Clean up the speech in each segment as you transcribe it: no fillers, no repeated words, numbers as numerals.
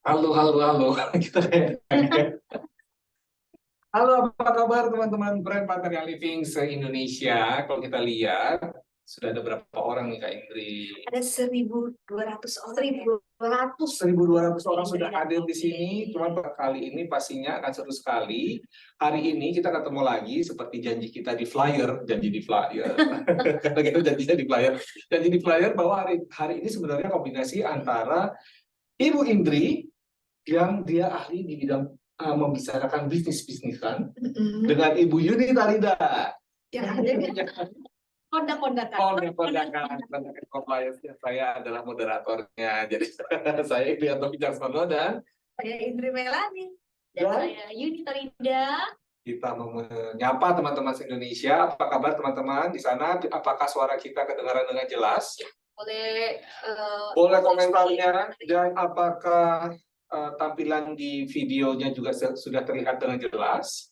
Halo, halo, halo. Kita kayak- Halo, apa kabar teman-teman brand partner yang living se-Indonesia? Kalau kita lihat, sudah ada berapa orang nih Kak Indri? Ada 1.200 orang. 1.200, 1.200 orang sudah hadir di sini. Cuma kali ini pastinya akan seru sekali. Hari ini kita ketemu lagi seperti janji kita di flyer, janji di flyer. Karena kita janjinya di flyer. Janji di flyer bahwa hari ini sebenarnya kombinasi antara Ibu Indri yang dia ahli di bidang membicarakan bisnis-bisnisan dengan Ibu Yuni Tarida. Yang ada kondak-kondakan. Kondakan compliance saya adalah moderatornya. Jadi saya Indrianto Wicaksono dan Saya Indri Melani. Dan saya Yuni Tarida. kita mau menyapa teman-teman se-Indonesia. Apa kabar teman-teman di sana? Apakah suara kita kedengaran dengan jelas? Boleh Boleh komentarnya. Dan apakah tampilan di videonya juga sudah terlihat dengan jelas?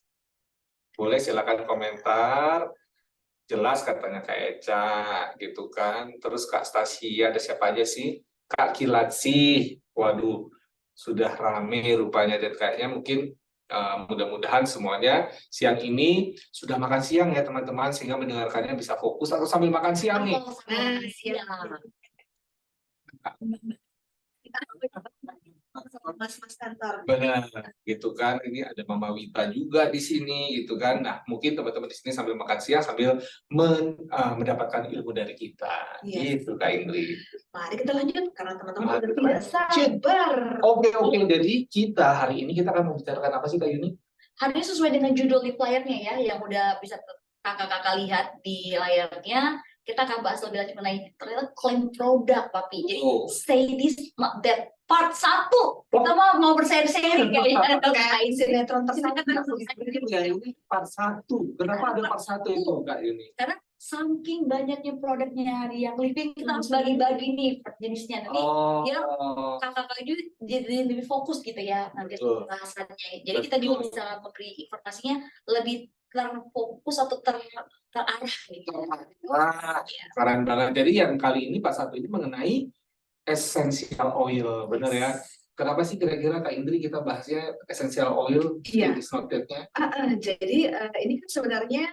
Boleh silakan komentar. Jelas katanya Kak Eca gitu kan. Terus Kak Stasia, ada siapa aja sih? Kak Kilat sih. Waduh, sudah rame rupanya dan kayaknya mungkin mudah-mudahan semuanya siang ini sudah makan siang ya teman-teman sehingga mendengarkannya bisa fokus atau sambil makan siang nih. siang. Mas kantor. Benar, gitu kan. Ini ada Mama Wita juga di sini, gitu kan. Nah, mungkin teman-teman di sini sambil makan siang, sambil mendapatkan ilmu dari kita, gitu Kak Indri. Mari kita lanjut karena teman-teman Mari udah kita tidak lanjut. sabar. Oke. Jadi kita hari ini kita akan membicarakan apa sih Kak Yuni? Hari ini sesuai dengan judul di flyernya ya, yang udah bisa kakak-kakak lihat di layarnya. Kita akan bahas lebih lanjut mengenai klaim produk, Papi. Jadi, say this, that, part 1. Kita mau berseri-seri kayaknya. Kayak sinetron tersangka. Ini part 1. Kenapa ada part 1 itu Kak Yuni? Karena saking banyaknya produknya di yang living, kita harus bagi-bagi nih per jenisnya. Nanti ya kakak-kakak itu jadi lebih fokus gitu ya nanti pembahasannya. Jadi kita juga bisa memberi informasinya lebih terfokus atau terarah gitu. Keren banget. Jadi yang kali ini part 1 ini mengenai essential oil, benar ya? Kenapa sih kira-kira Kak Indri kita bahasnya essential oil? Iya. Jadi ini kan sebenarnya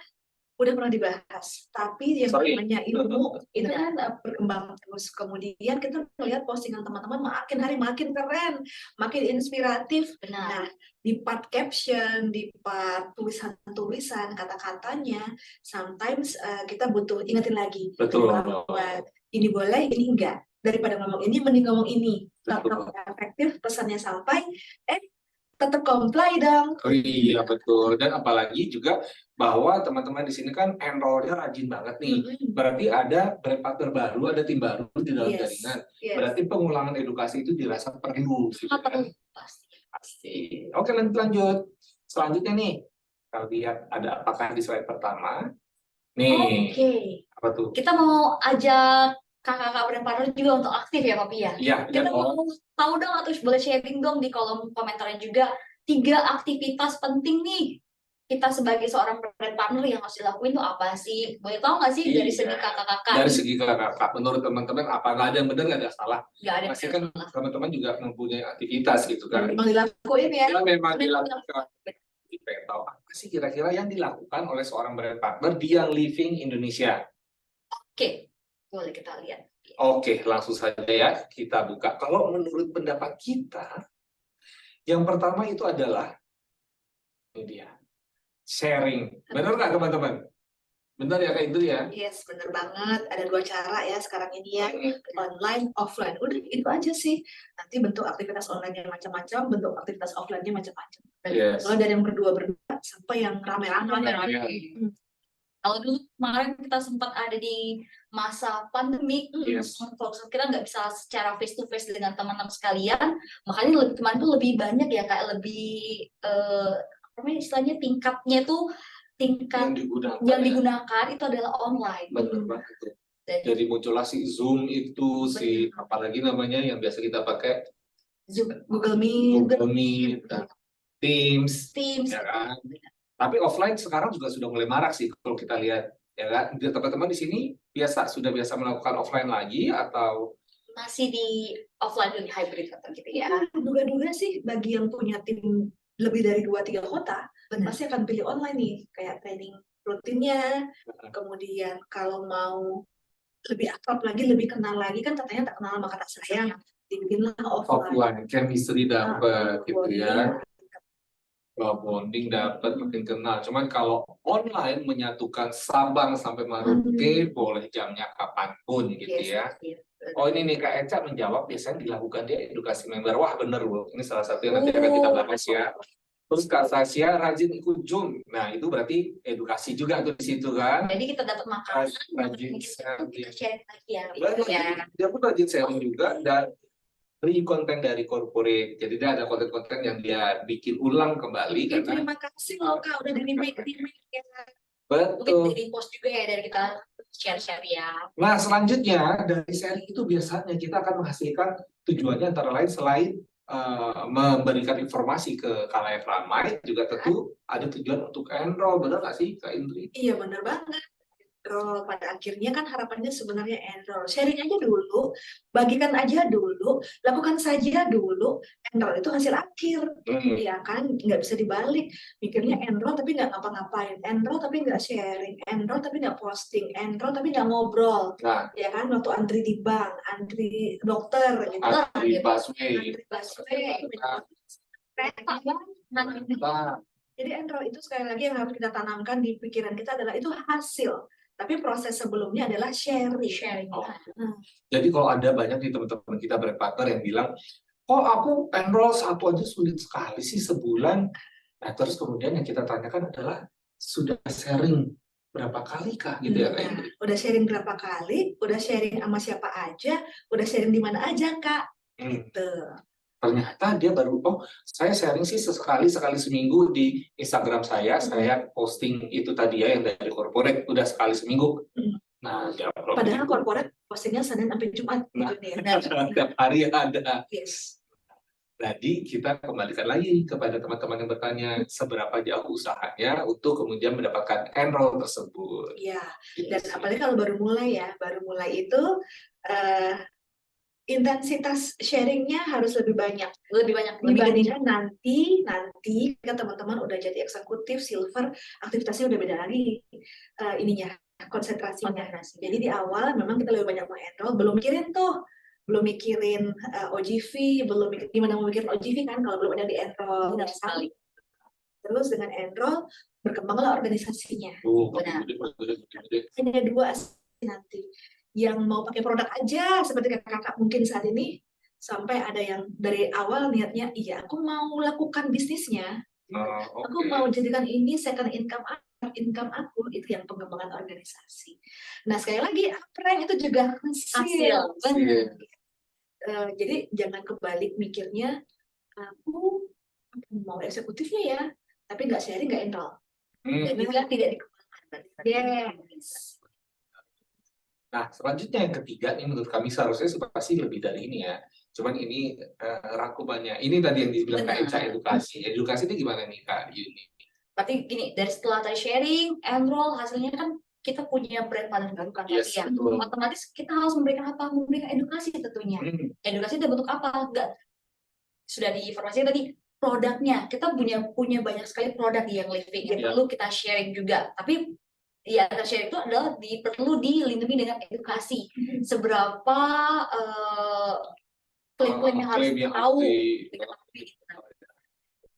udah pernah dibahas, tapi yang namanya ilmu itu kan berkembang terus. Kemudian kita melihat postingan teman-teman makin hari makin keren, makin inspiratif. Nah, di part caption, di part tulisan-tulisan, kata-katanya, sometimes kita butuh ingetin lagi. Betul. Bahwa ini boleh, ini enggak. Daripada ngomong ini, mending ngomong ini. Tetap efektif, pesannya sampai, tetap comply dong. Oh iya betul, dan apalagi juga bahwa teman-teman di sini kan enrollnya rajin banget nih. Berarti ada brand partner baru, ada tim baru di dalam jaringan. Berarti pengulangan edukasi itu dirasa perlu. Gitu kan? Pasti. Oke, lanjut. Selanjutnya nih, kita lihat ada apakah di slide pertama. Nih, apa tuh? Kita mau ajak kakak-kakak brand partner juga untuk aktif ya Papi ya? Iya. Kita mau tahu dong atau boleh sharing dong di kolom komentarnya juga 3 aktivitas penting nih kita sebagai seorang brand partner yang harus dilakuin tuh apa sih? Boleh tahu nggak sih dari segi kakak-kakak? Dari segi kakak-kakak, menurut teman-teman apa nggak ada yang benar nggak ada salah? Nggak ada. Pasti kan teman-teman juga mempunyai aktivitas gitu kan? Memang dilakuin ya? Ya, memang dilakukan. Kita tahu apa sih kira-kira yang dilakukan oleh seorang brand partner di Young Living Indonesia? Oke, boleh kita lihat. Oke, langsung saja ya kita buka. Kalau menurut pendapat kita, yang pertama itu adalah ini dia, sharing. Benar nggak teman-teman? Benar ya Kak Indri ya? Yes, benar banget. Ada 2 cara ya sekarang ini ya, online, offline. Udah itu aja sih. Nanti bentuk aktivitas online-nya macam-macam, bentuk aktivitas offline-nya macam-macam. Kalau dari yang berdua sampai yang rame-rame. Kalau dulu kemarin kita sempat ada di masa pandemi, kita nggak bisa secara face to face dengan teman-teman sekalian, makanya kemarin tuh lebih banyak ya kayak lebih istilahnya tingkatnya tuh tingkat yang digunakan itu adalah online. Benar banget. Jadi muncullah si Zoom itu, si apalagi namanya yang biasa kita pakai Google Meet, Teams, ya kan? Tapi offline sekarang juga sudah mulai marak sih kalau kita lihat, ya kan? Teman-teman di sini sudah biasa melakukan offline lagi atau masih di offline dan hybrid atau gitu ya. Duga-duga sih bagi yang punya tim lebih dari 2-3 kota, pasti akan pilih online nih, kayak training rutinnya, kemudian kalau mau lebih akrab lagi, lebih kenal lagi, kan katanya tak kenal sama kata sayang, dibikinlah offline. Chemistry dapat gitu ya. Bonding dapat, makin kenal. Cuman kalau online menyatukan Sabang sampai Merauke, boleh jamnya kapanpun gitu ya. Oh ini nih Kak Eca menjawab biasanya dilakukan dia edukasi member. Wah bener loh, ini salah satu yang nanti akan kita bahas ya. Terus Kak Sasya rajin ikut Zoom. Nah itu berarti edukasi juga tuh di situ kan. Jadi kita dapat makanan, rajin kita share lagi ya. Dia pun rajin sharing juga dan konten dari corporate. Jadi dia ada konten-konten yang dia bikin ulang kembali. Terima kasih loh Kak, udah di-remake ya. Betul. Mungkin di post juga ya dari kita share-share ya. Nah selanjutnya dari sharing itu biasanya kita akan menghasilkan tujuannya antara lain selain memberikan informasi ke khalayak ramai, juga tentu ada tujuan untuk enroll. Benar nggak sih Kak Indri? Iya benar banget. Pada akhirnya kan harapannya sebenarnya enroll, sharing aja dulu, bagikan aja dulu, lakukan saja dulu, enroll itu hasil akhir, ya kan, nggak bisa dibalik, mikirnya enroll tapi nggak ngapa-ngapain, enroll tapi nggak sharing, enroll tapi nggak posting, enroll tapi nggak ngobrol, ya kan, waktu antri di bank, antri dokter, gitu, antri busway, jadi enroll itu sekali lagi yang harus kita tanamkan di pikiran kita adalah itu hasil. Tapi proses sebelumnya adalah sharing. Jadi kalau ada banyak nih teman-teman kita partner yang bilang, oh aku enroll satu aja sulit sekali sih sebulan. Nah terus kemudian yang kita tanyakan adalah, sudah sharing berapa kali kah gitu ya Kak? Udah sharing berapa kali, udah sharing sama siapa aja, udah sharing di mana aja Kak? Gitu. Ternyata dia baru, saya sharing sih sekali seminggu di Instagram saya posting itu tadi ya yang dari corporate, udah sekali seminggu. Nah, padahal corporate postingnya Senin sampai Jumat. Nah, tiap hari ada. Yes. Jadi kita kembalikan lagi kepada teman-teman yang bertanya seberapa jauh usahanya untuk kemudian mendapatkan enroll tersebut. Iya, dan apalagi kalau baru mulai itu intensitas sharingnya harus lebih banyak dibandingkan nanti ke teman-teman udah jadi eksekutif silver, aktivitasnya udah beda lagi konsentrasinya. Jadi di awal memang kita lebih banyak mengenroll, belum mikirin OGV, belum mikir gimana mau mikirin OGV kan kalau belum ada di enroll. Sekali. Terus dengan enroll berkembanglah organisasinya. Benar. Ada 2 nanti. Yang mau pakai produk aja seperti kakak mungkin saat ini, sampai ada yang dari awal niatnya iya aku mau lakukan bisnisnya, aku mau jadikan ini second income aku, itu yang pengembangan organisasi. Nah sekali lagi apa itu juga hasil. Jadi jangan kebalik mikirnya, aku mau eksekutifnya ya tapi nggak sharing nggak enroll, dan juga tidak dikembangkan. Yes. Nah, selanjutnya yang ketiga nih menurut kami seharusnya pasti lebih dari ini ya. Cuman ini rangkumannya. Ini tadi yang dibilang Kak Eca edukasi. Edukasi itu gimana nih Kak Yuni? Berarti gini, dari setelah tadi sharing, enroll, hasilnya kan kita punya brand partner baru kan tadi ya. Otomatis kita harus memberikan apa? Memberikan edukasi tentunya. Edukasi itu bentuk apa? Enggak. Sudah diinformasikan tadi produknya. Kita punya banyak sekali produk yang living yang perlu kita sharing juga. Tapi ya, sharing itu adalah perlu dilindungi dengan edukasi. Seberapa klaim-klaim yang harus tahu.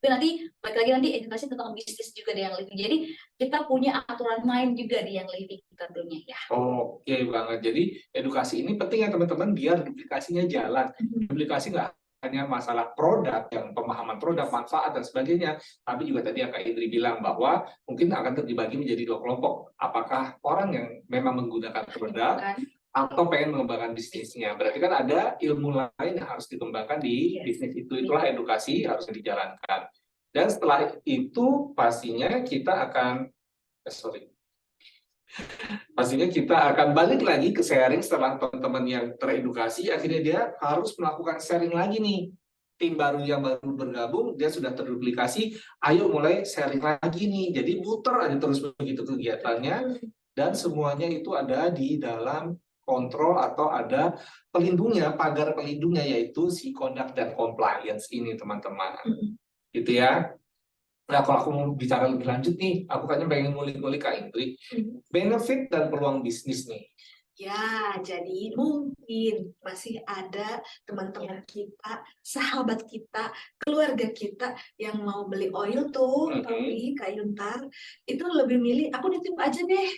Tapi balik lagi nanti edukasi tentang bisnis juga di yang living. Jadi kita punya aturan main juga di yang living tentunya ya. Oke banget. Jadi edukasi ini penting ya teman-teman biar duplikasinya jalan. Duplikasi nggak hanya masalah produk, yang pemahaman produk, manfaat, dan sebagainya. Tapi juga tadi yang Kak Indri bilang bahwa mungkin akan dibagi menjadi 2 kelompok. Apakah orang yang memang menggunakan produk atau pengen mengembangkan bisnisnya. Berarti kan ada ilmu lain yang harus dikembangkan di bisnis itu. Itulah edukasi harus dijalankan. Dan setelah itu pastinya kita akan pastinya kita akan balik lagi ke sharing setelah teman-teman yang teredukasi, akhirnya dia harus melakukan sharing lagi nih. Tim baru yang baru bergabung, dia sudah terduplikasi, ayo mulai sharing lagi nih. Jadi muter aja terus begitu kegiatannya, dan semuanya itu ada di dalam kontrol atau ada pelindungnya, pagar pelindungnya, yaitu si conduct dan compliance ini teman-teman. Gitu ya. Nah, kalau aku mau bicara lebih lanjut nih, aku kayaknya pengen ngulik-ngulik Kak Indri, benefit dan peluang bisnis nih. Ya, jadi mungkin masih ada teman-teman kita, sahabat kita, keluarga kita yang mau beli oil tuh, tapi Kak Yuntar, itu lebih milih, aku nitip aja deh.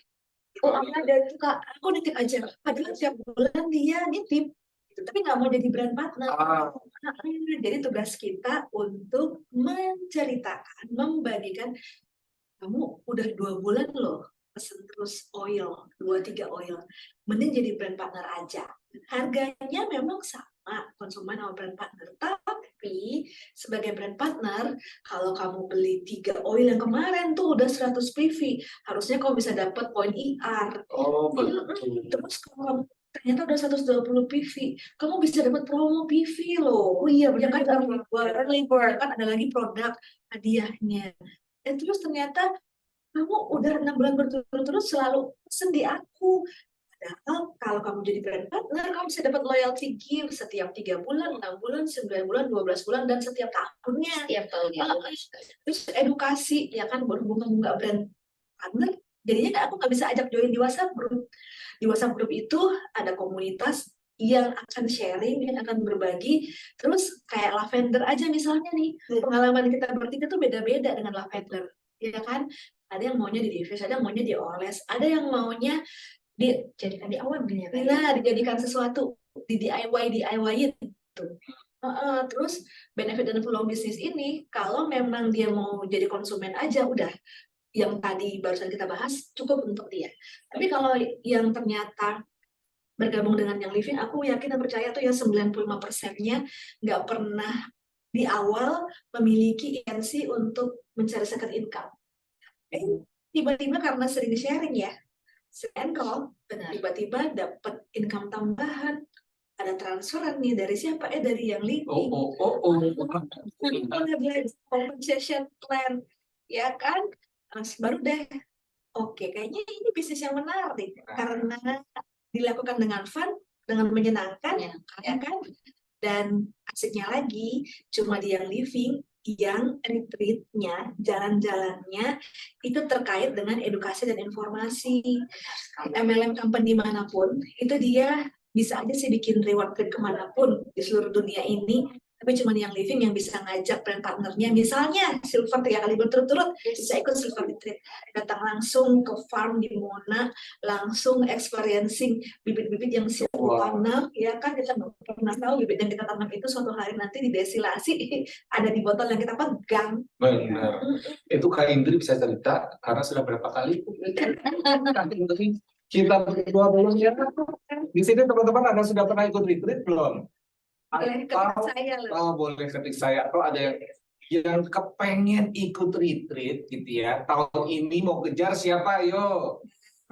Oh, ada itu Kak, aku nitip aja. Padahal tiap bulan dia nitip, tapi nggak mau jadi brand partner. Jadi tugas kita untuk menceritakan, membagikan, kamu udah 2 bulan loh pesen terus oil, 2-3 oil, mending jadi brand partner aja. Harganya memang sama konsumen sama brand partner, tapi sebagai brand partner, kalau kamu beli 3 oil yang kemarin tuh udah 100 PV, harusnya kamu bisa dapat poin IR. Oh, betul. Terus kalau ternyata udah 120 PV, kamu bisa dapat promo PV loh. Oh iya, ya kan early bird, kan ada lagi produk hadiahnya. Dan terus ternyata kamu udah 6 bulan berturut-turut selalu pesen di aku. Padahal kalau kamu jadi brand partner, kamu bisa dapat loyalty gift setiap 3 bulan, 6 bulan, 9 bulan, 12 bulan, dan setiap tahunnya. Setiap tahunnya. Terus edukasi, ya kan, berhubung kamu nggak brand partner, jadinya aku nggak bisa ajak join di WhatsApp group. Di WhatsApp group itu ada komunitas yang akan sharing, yang akan berbagi. Terus kayak lavender aja misalnya nih, pengalaman kita bertiga tuh beda-beda dengan lavender, ya kan? Ada yang maunya di diffuse, ada yang maunya di oles, ada yang maunya Jadikan di awan gini ya. nah, dijadikan sesuatu, di DIY-in gitu. Terus benefit dan peluang bisnis ini, kalau memang dia mau jadi konsumen aja, udah yang tadi barusan kita bahas cukup untuk dia. Tapi kalau yang ternyata bergabung dengan yang living, aku yakin dan percaya tuh ya 95%-nya nggak pernah di awal memiliki intensi untuk mencari second income. Tiba-tiba karena sering sharing ya, enroll, tiba-tiba dapat income tambahan, ada transferan nih dari siapa? Dari yang living. Boleh belajar compensation plan, ya kan? Baru deh, oke, kayaknya ini bisnis yang menarik karena dilakukan dengan fun, dengan menyenangkan, ya kan? Dan asiknya lagi, cuma di yang living, yang retreat-nya, jalan-jalannya itu terkait dengan edukasi dan informasi. MLM company manapun, itu dia bisa aja sih bikin reward trip kemanapun di seluruh dunia ini, tapi cuma yang living yang bisa ngajak brand partnernya, misalnya Silver 3 kali berturut-turut, bisa ikut Silver Retreat, datang langsung ke farm di Mona, langsung experiencing bibit-bibit yang siapa tanam, ya kan, kita nggak pernah tahu bibit yang kita tanam itu suatu hari nanti didesilasi ada di botol yang kita pegang. Benar. Itu Kak Indri bisa cerita karena sudah berapa kali kita berdua belum ya. Di sini teman-teman ada sudah pernah ikut retreat belum? Boleh ketik saya loh. Boleh ketik saya. Atau ada yang kepengen ikut retreat gitu ya, tahun ini mau kejar siapa, yuk.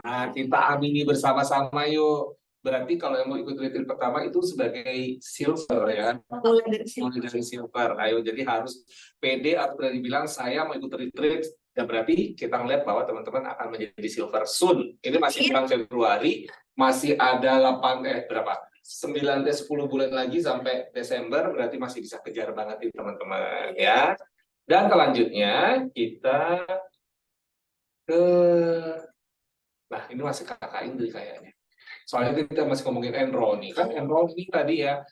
Nah, kita amini bersama-sama yuk. Berarti kalau yang mau ikut retreat pertama itu sebagai silver ya. Mulai dari silver. Ayo, jadi harus pede atau berani bilang saya mau ikut retreat. Dan berarti kita ngeliat bahwa teman-teman akan menjadi silver soon. Ini masih bulan Februari, masih ada 9-10 bulan lagi sampai Desember, berarti masih bisa kejar banget nih teman-teman ya. Dan selanjutnya kita ke, nah ini masih kakak Indri kayaknya. Soalnya kita masih ngomongin enroll nih, kan enroll ini tadi ya,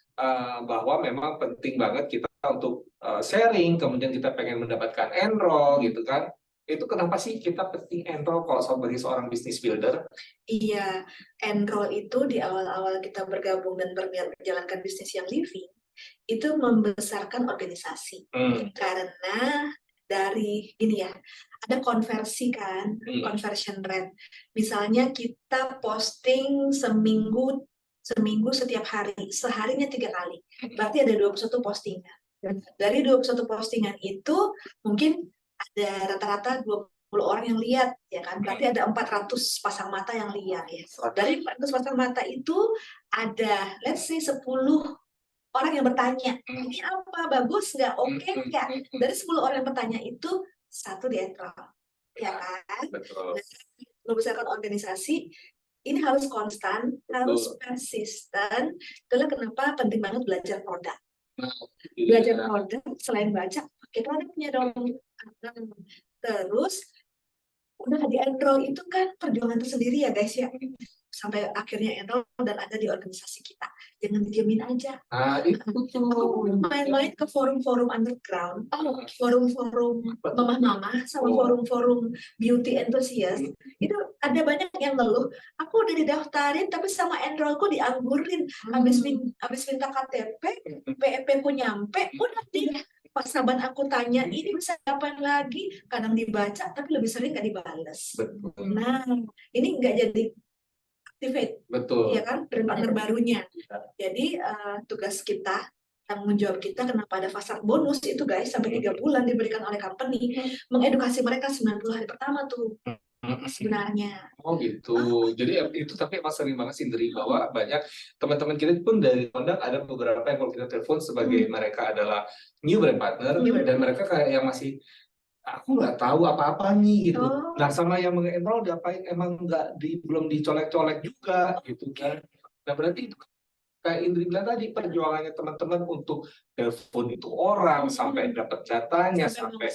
bahwa memang penting banget kita untuk sharing, kemudian kita pengen mendapatkan enroll gitu kan. Itu kenapa sih kita penting enroll kalau sebagai seorang business builder? Iya, enroll itu di awal-awal kita bergabung dan menjalankan bisnis yang living, itu membesarkan organisasi. Karena dari ini ya, ada konversi kan, conversion rate. Misalnya kita posting seminggu setiap hari, seharinya 3 kali. Berarti ada 21 postingan. Dari 21 postingan itu mungkin ada rata-rata 20 orang yang lihat, ya kan? Berarti ada 400 pasang mata yang lihat ya. Dari 400 pasang mata itu ada, let's say 10 orang yang bertanya, ini apa, bagus nggak, oke nggak? Dari 10 orang yang bertanya itu, 1 di enroll, ya kan? Betul. Membesarkan organisasi ini harus konstan, harus persisten. Itulah kenapa penting banget belajar produk. Nah, Belajar iya. produk selain baca, pakai produknya dong. Terus udah di enroll itu kan perjuangan tersendiri ya guys ya, sampai akhirnya enroll dan ada di organisasi kita. Jangan didiemin aja. Nah, itu Aku tuh. main-main ke forum-forum underground, forum-forum mama-mama sama Oh. forum-forum beauty enthusiast. Itu ada banyak yang ngeluh, aku udah didaftarin tapi sama enrollku dianggurin. Habis minta KTP, PEP ku nyampe, udah deh. Pas saban aku tanya, ini bisa kapan lagi? Kadang dibaca, tapi lebih sering nggak dibales. Betul. Nah, ini nggak jadi activate, Betul. ya kan? Brand partner barunya. Jadi tugas kita, tanggung jawab kita, kenapa ada fast start bonus itu guys, sampai 3 bulan diberikan oleh company, mengedukasi mereka 90 hari pertama tuh sebenarnya. Oh gitu. Jadi itu tapi emang sering banget sih Indri, bahwa banyak teman-teman kita pun dari Kondang ada beberapa yang kalau kita telepon sebagai mereka adalah new brand partner, dan mereka kayak yang masih aku nggak tahu apa-apa nih gitu. Nah sama yang mengenroll diapain emang belum dicolek-colek juga gitu kan. Nah berarti itu kayak Indri bilang tadi, perjuangannya teman-teman untuk telepon itu orang sampai dapat datanya, sampai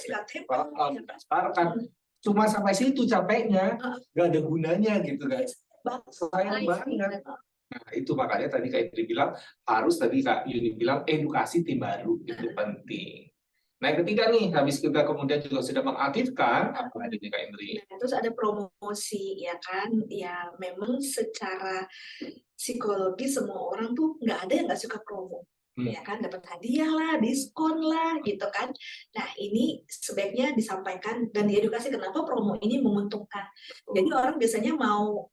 daftarkan, cuma sampai situ capeknya, nggak ada gunanya gitu guys. Sayang banget. Nah itu makanya tadi Kak Indri bilang harus, tadi Kak Yuni bilang edukasi tim baru itu penting. Nah yang ketiga nih, habis kita kemudian juga sudah mengaktifkan apa adanya Kak Indri. Nah, terus ada promosi ya kan, ya memang secara psikologi semua orang tuh nggak ada yang nggak suka promo. Ya kan, dapat hadiah lah, diskon lah gitu kan. Nah ini sebaiknya disampaikan dan diedukasi kenapa promo ini menguntungkan. Jadi orang biasanya mau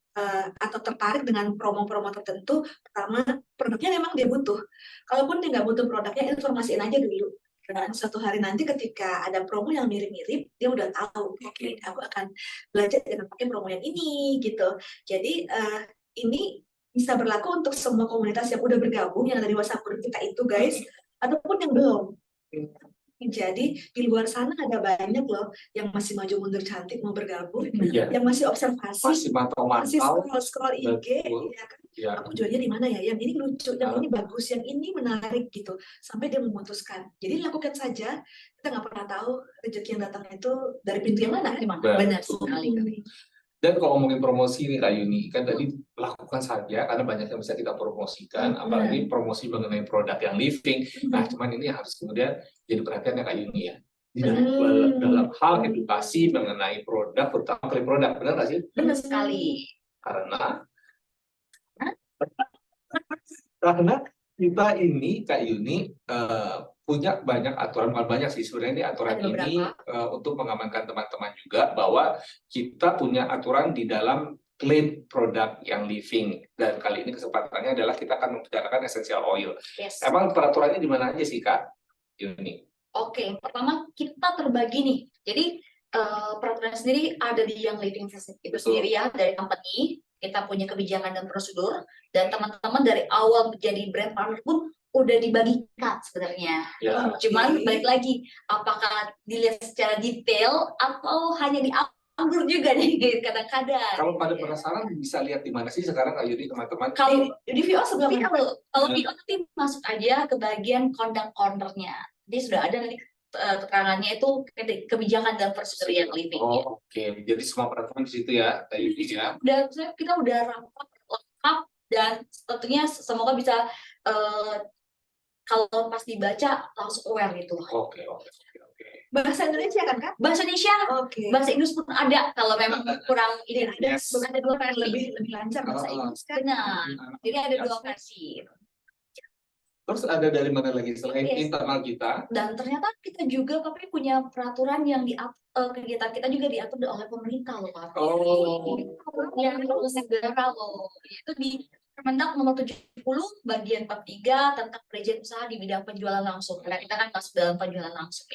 atau tertarik dengan promo-promo tertentu. Pertama, produknya memang dia butuh. Kalaupun dia nggak butuh produknya, informasiin aja dulu. Dan suatu hari nanti ketika ada promo yang mirip-mirip, dia udah tahu, oke, aku akan belajar dengan pakai promo yang ini gitu. Jadi ini bisa berlaku untuk semua komunitas yang udah bergabung, yang dari WhatsApp group kita itu guys, ataupun yang belum. Jadi di luar sana ada banyak loh yang masih maju mundur cantik mau bergabung, yang masih observasi, masih scroll IG, ya kan? Aku jualnya di mana ya? Yang ini lucu, yang ini bagus, yang ini menarik gitu, sampai dia memutuskan. Jadi lakukan saja, kita nggak pernah tahu rezeki yang datang itu dari pintu yang mana. Benar sekali. Dan kalau ngomongin promosi nih Kak Yuni, kan tadi lakukan saja karena banyak yang bisa kita promosikan, apalagi promosi mengenai produk yang living. Nah, cuman ini harus kemudian jadi perhatiannya Kak Yuni ya. Dalam hal edukasi mengenai produk, terutama produk, benar nggak sih? Benar sekali. Karena kita ini Kak Yuni punya banyak aturan, banyak sih sebenarnya ini aturan ini untuk mengamankan teman-teman juga, bahwa kita punya aturan di dalam klaim produk yang living, dan kali ini kesempatannya adalah kita akan membicarakan essential oil. Emang peraturannya di mana aja sih Kak Yuni? Oke, pertama kita terbagi nih. Jadi peraturan sendiri ada di yang living itu sendiri ya, dari company. Kita punya kebijakan dan prosedur, dan teman-teman dari awal menjadi brand partner pun udah dibagikan sebenarnya. Cuman balik lagi, apakah dilihat secara detail atau hanya dianggur juga nih kadang-kadang. Kalau pada penasaran bisa lihat di mana sih sekarang Kak Yuni, teman-teman? Kalau di VO sebelah kalau VO nanti masuk aja ke bagian conduct corner-nya. Jadi sudah ada nanti keterangannya itu kebijakan dan prosedur yang living. Oke. Jadi semua peraturan di situ ya, Kak Yuni ya. Kita udah lengkap, dan tentunya semoga bisa kalau pas dibaca langsung aware gitu. Oke. Bahasa Indonesia kan Kak? Bahasa Indonesia, bahasa Inggris pun ada kalau memang kurang ini. Ada 2 versi. Lebih lancar bahasa Inggris kan? Benar. Jadi ada 2 versi. Terus ada dari mana lagi selain internal kita? Dan ternyata kita juga tapi punya peraturan yang kegiatan kita juga diatur oleh pemerintah loh Pak. Yang negara loh. Itu di Permendak nomor 70 bagian 43 tentang perizinan usaha di bidang penjualan langsung. Karena kita kan masuk dalam penjualan langsung.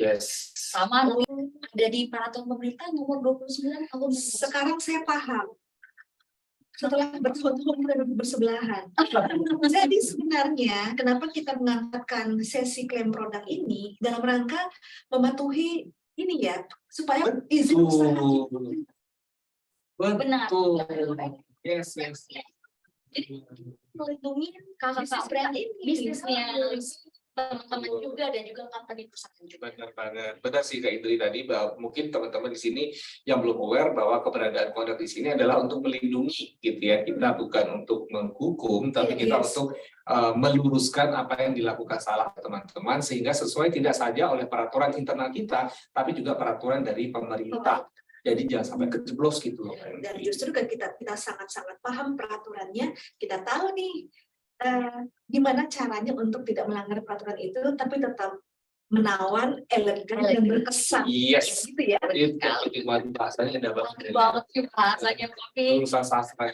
Sama nanti ada di peraturan pemerintah nomor 29 tahun. Sekarang saya paham. Setelah bertahun-tahun bersebelahan. Jadi sebenarnya kenapa kita mengangkatkan sesi klaim produk ini dalam rangka mematuhi ini ya, supaya izin usaha. Benar. Yes, yes. Jadi melindungi kakak-kakak brand bisnisnya, teman-teman juga, dan juga company perusahaan juga. Benar banget. Benar sih Kak Indri tadi, bahwa mungkin teman-teman di sini yang belum aware bahwa keberadaan Kodak di sini adalah untuk melindungi gitu ya. Kita bukan untuk menghukum, tapi kita untuk meluruskan apa yang dilakukan salah teman-teman, sehingga sesuai tidak saja oleh peraturan internal kita, tapi juga peraturan dari pemerintah. Jadi jangan sampai kejeblos gitu loh. Dan justru kan kita sangat-sangat paham peraturannya, kita tahu nih gimana caranya untuk tidak melanggar peraturan itu, tapi tetap menawan, elegan, dan berkesan. Yes. Gitu ya. Itu bahasanya ada banget sih bahasanya, tapi urusan sastra.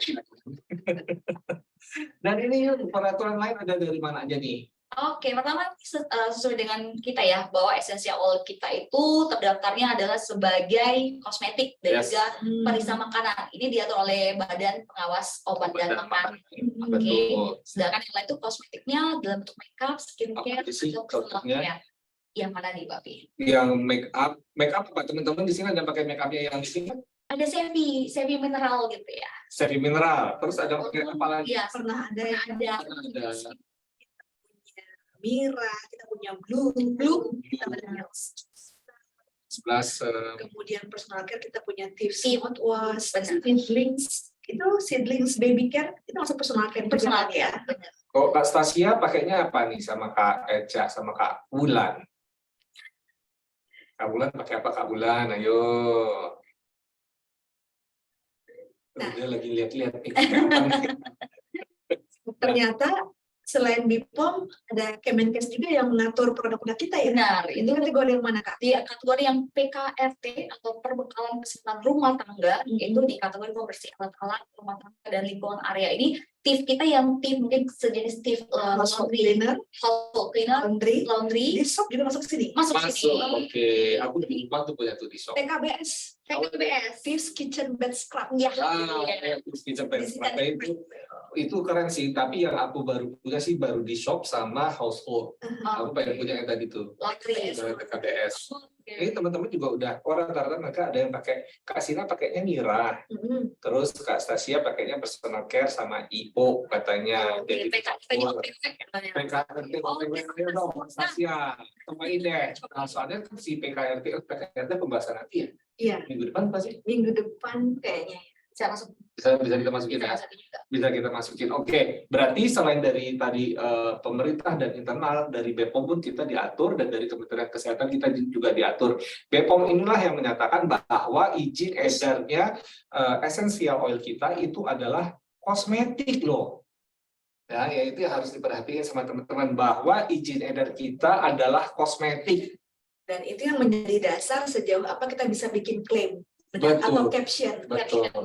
Dan ini peraturan lain ada dari mana aja nih? Oke, pertama sesuai dengan kita ya, bahwa essential oil kita itu terdaftarnya adalah sebagai kosmetik dan juga perisa makanan. Ini diatur oleh Badan Pengawas Obat dan Makanan. Oke. Sedangkan yang lain itu kosmetiknya dalam bentuk makeup, skincare, atau ya. Yang mana nih, Bapi? Yang make up apa teman-teman di sini ada pakai make upnya yang di sini? Ada sevi mineral gitu ya. Sevi mineral. Terus ada pakai apa lagi? Iya, pernah ada. Mira, kita punya Blue, kita punya 11 kemudian personal care kita punya Tips mouthwash, Seedlings, itu Seedlings baby care itu masuk personal care ya. Kok Kak Stasia pakainya apa nih sama Kak Eca sama Kak Bulan? Kak Bulan pakai apa Kak Bulan? Ayo. Dia lagi lihat-lihat nih. Ternyata selain BPOM, ada Kemenkes juga yang mengatur produk-produk kita ya. Benar, itu kategori yang mana Kak? Di kategori yang PKRT atau perbekalan kesehatan rumah tangga, itu di kategori pembersih alat-alat rumah tangga dan lingkungan area ini. TIF kita yang TIF mungkin sejenis TIF household cleaner, laundry, di shop juga masuk sini. Masuk. Oke, aku lupa tuh punya tuh di shop. TKBS, Tips Kitchen Bed Scrub. Ya. Tips Kitchen Bed Scrub itu keren sih, tapi yang aku baru punya sih baru di shop sama household. Aku pengen punya yang tadi tuh. TKBS. Ini teman-teman juga udah, orang rata-rata mereka ada yang pakai, Kak Sina pakainya Mira, terus Kak Stasia pakainya personal care sama IO katanya. Jadi PKRT dong, Stasia, temuin deh. Nah, soalnya si PKRT pembahasan nanti ya? Iya. Minggu depan pasti? Minggu depan kayaknya. Bisa kita masukin ya? Bisa kita masukin. Oke, berarti selain dari tadi pemerintah dan internal, dari BPOM pun kita diatur, dan dari Kementerian Kesehatan kita juga diatur. BPOM inilah yang menyatakan bahwa izin edarnya essential oil kita itu adalah kosmetik loh. Ya itu yang harus diperhatikan sama teman-teman, bahwa izin edar kita adalah kosmetik. Dan itu yang menjadi dasar sejauh apa kita bisa bikin klaim. Betul. Atau caption,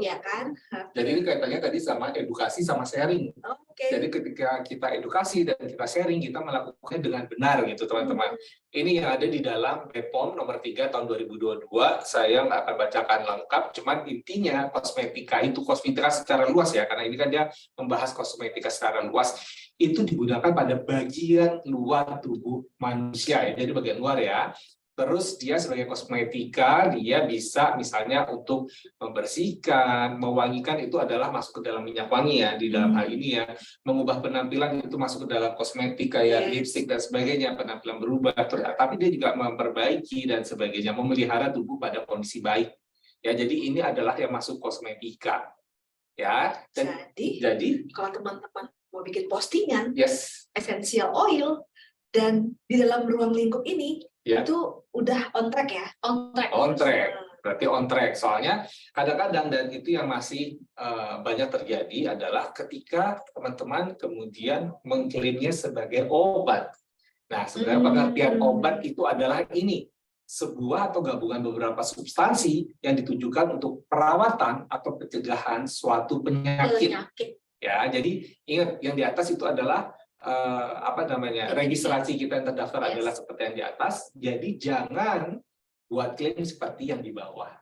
ya kan? Jadi ini kaitannya tadi sama edukasi sama sharing. Jadi ketika kita edukasi dan kita sharing, kita melakukannya dengan benar gitu teman-teman. Ini yang ada di dalam BPOM nomor 3 tahun 2022. Saya nggak akan bacakan lengkap, cuman intinya kosmetika itu kosmetika secara luas ya, karena ini kan dia membahas kosmetika secara luas. Itu digunakan pada bagian luar tubuh manusia ya, jadi bagian luar ya. Terus dia sebagai kosmetika, dia bisa misalnya untuk membersihkan, mewangikan, itu adalah masuk ke dalam minyak wangi ya, di dalam hal ini ya. Mengubah penampilan itu masuk ke dalam kosmetika ya, lipstick dan sebagainya, penampilan berubah. Tapi dia juga memperbaiki dan sebagainya, memelihara tubuh pada kondisi baik. Ya, jadi ini adalah yang masuk kosmetika. Ya, jadi kalau teman-teman mau bikin postingan, essential oil, dan di dalam ruang lingkup ini, itu udah on track ya? On track. Berarti on track. Soalnya kadang-kadang, dan itu yang masih banyak terjadi adalah ketika teman-teman kemudian mengklaimnya sebagai obat. Nah, sebenarnya pengertian obat itu adalah ini, sebuah atau gabungan beberapa substansi yang ditujukan untuk perawatan atau pencegahan suatu penyakit. Ya, jadi ingat yang di atas itu adalah registrasi kita yang terdaftar adalah seperti yang di atas, jadi jangan buat klaim seperti yang di bawah.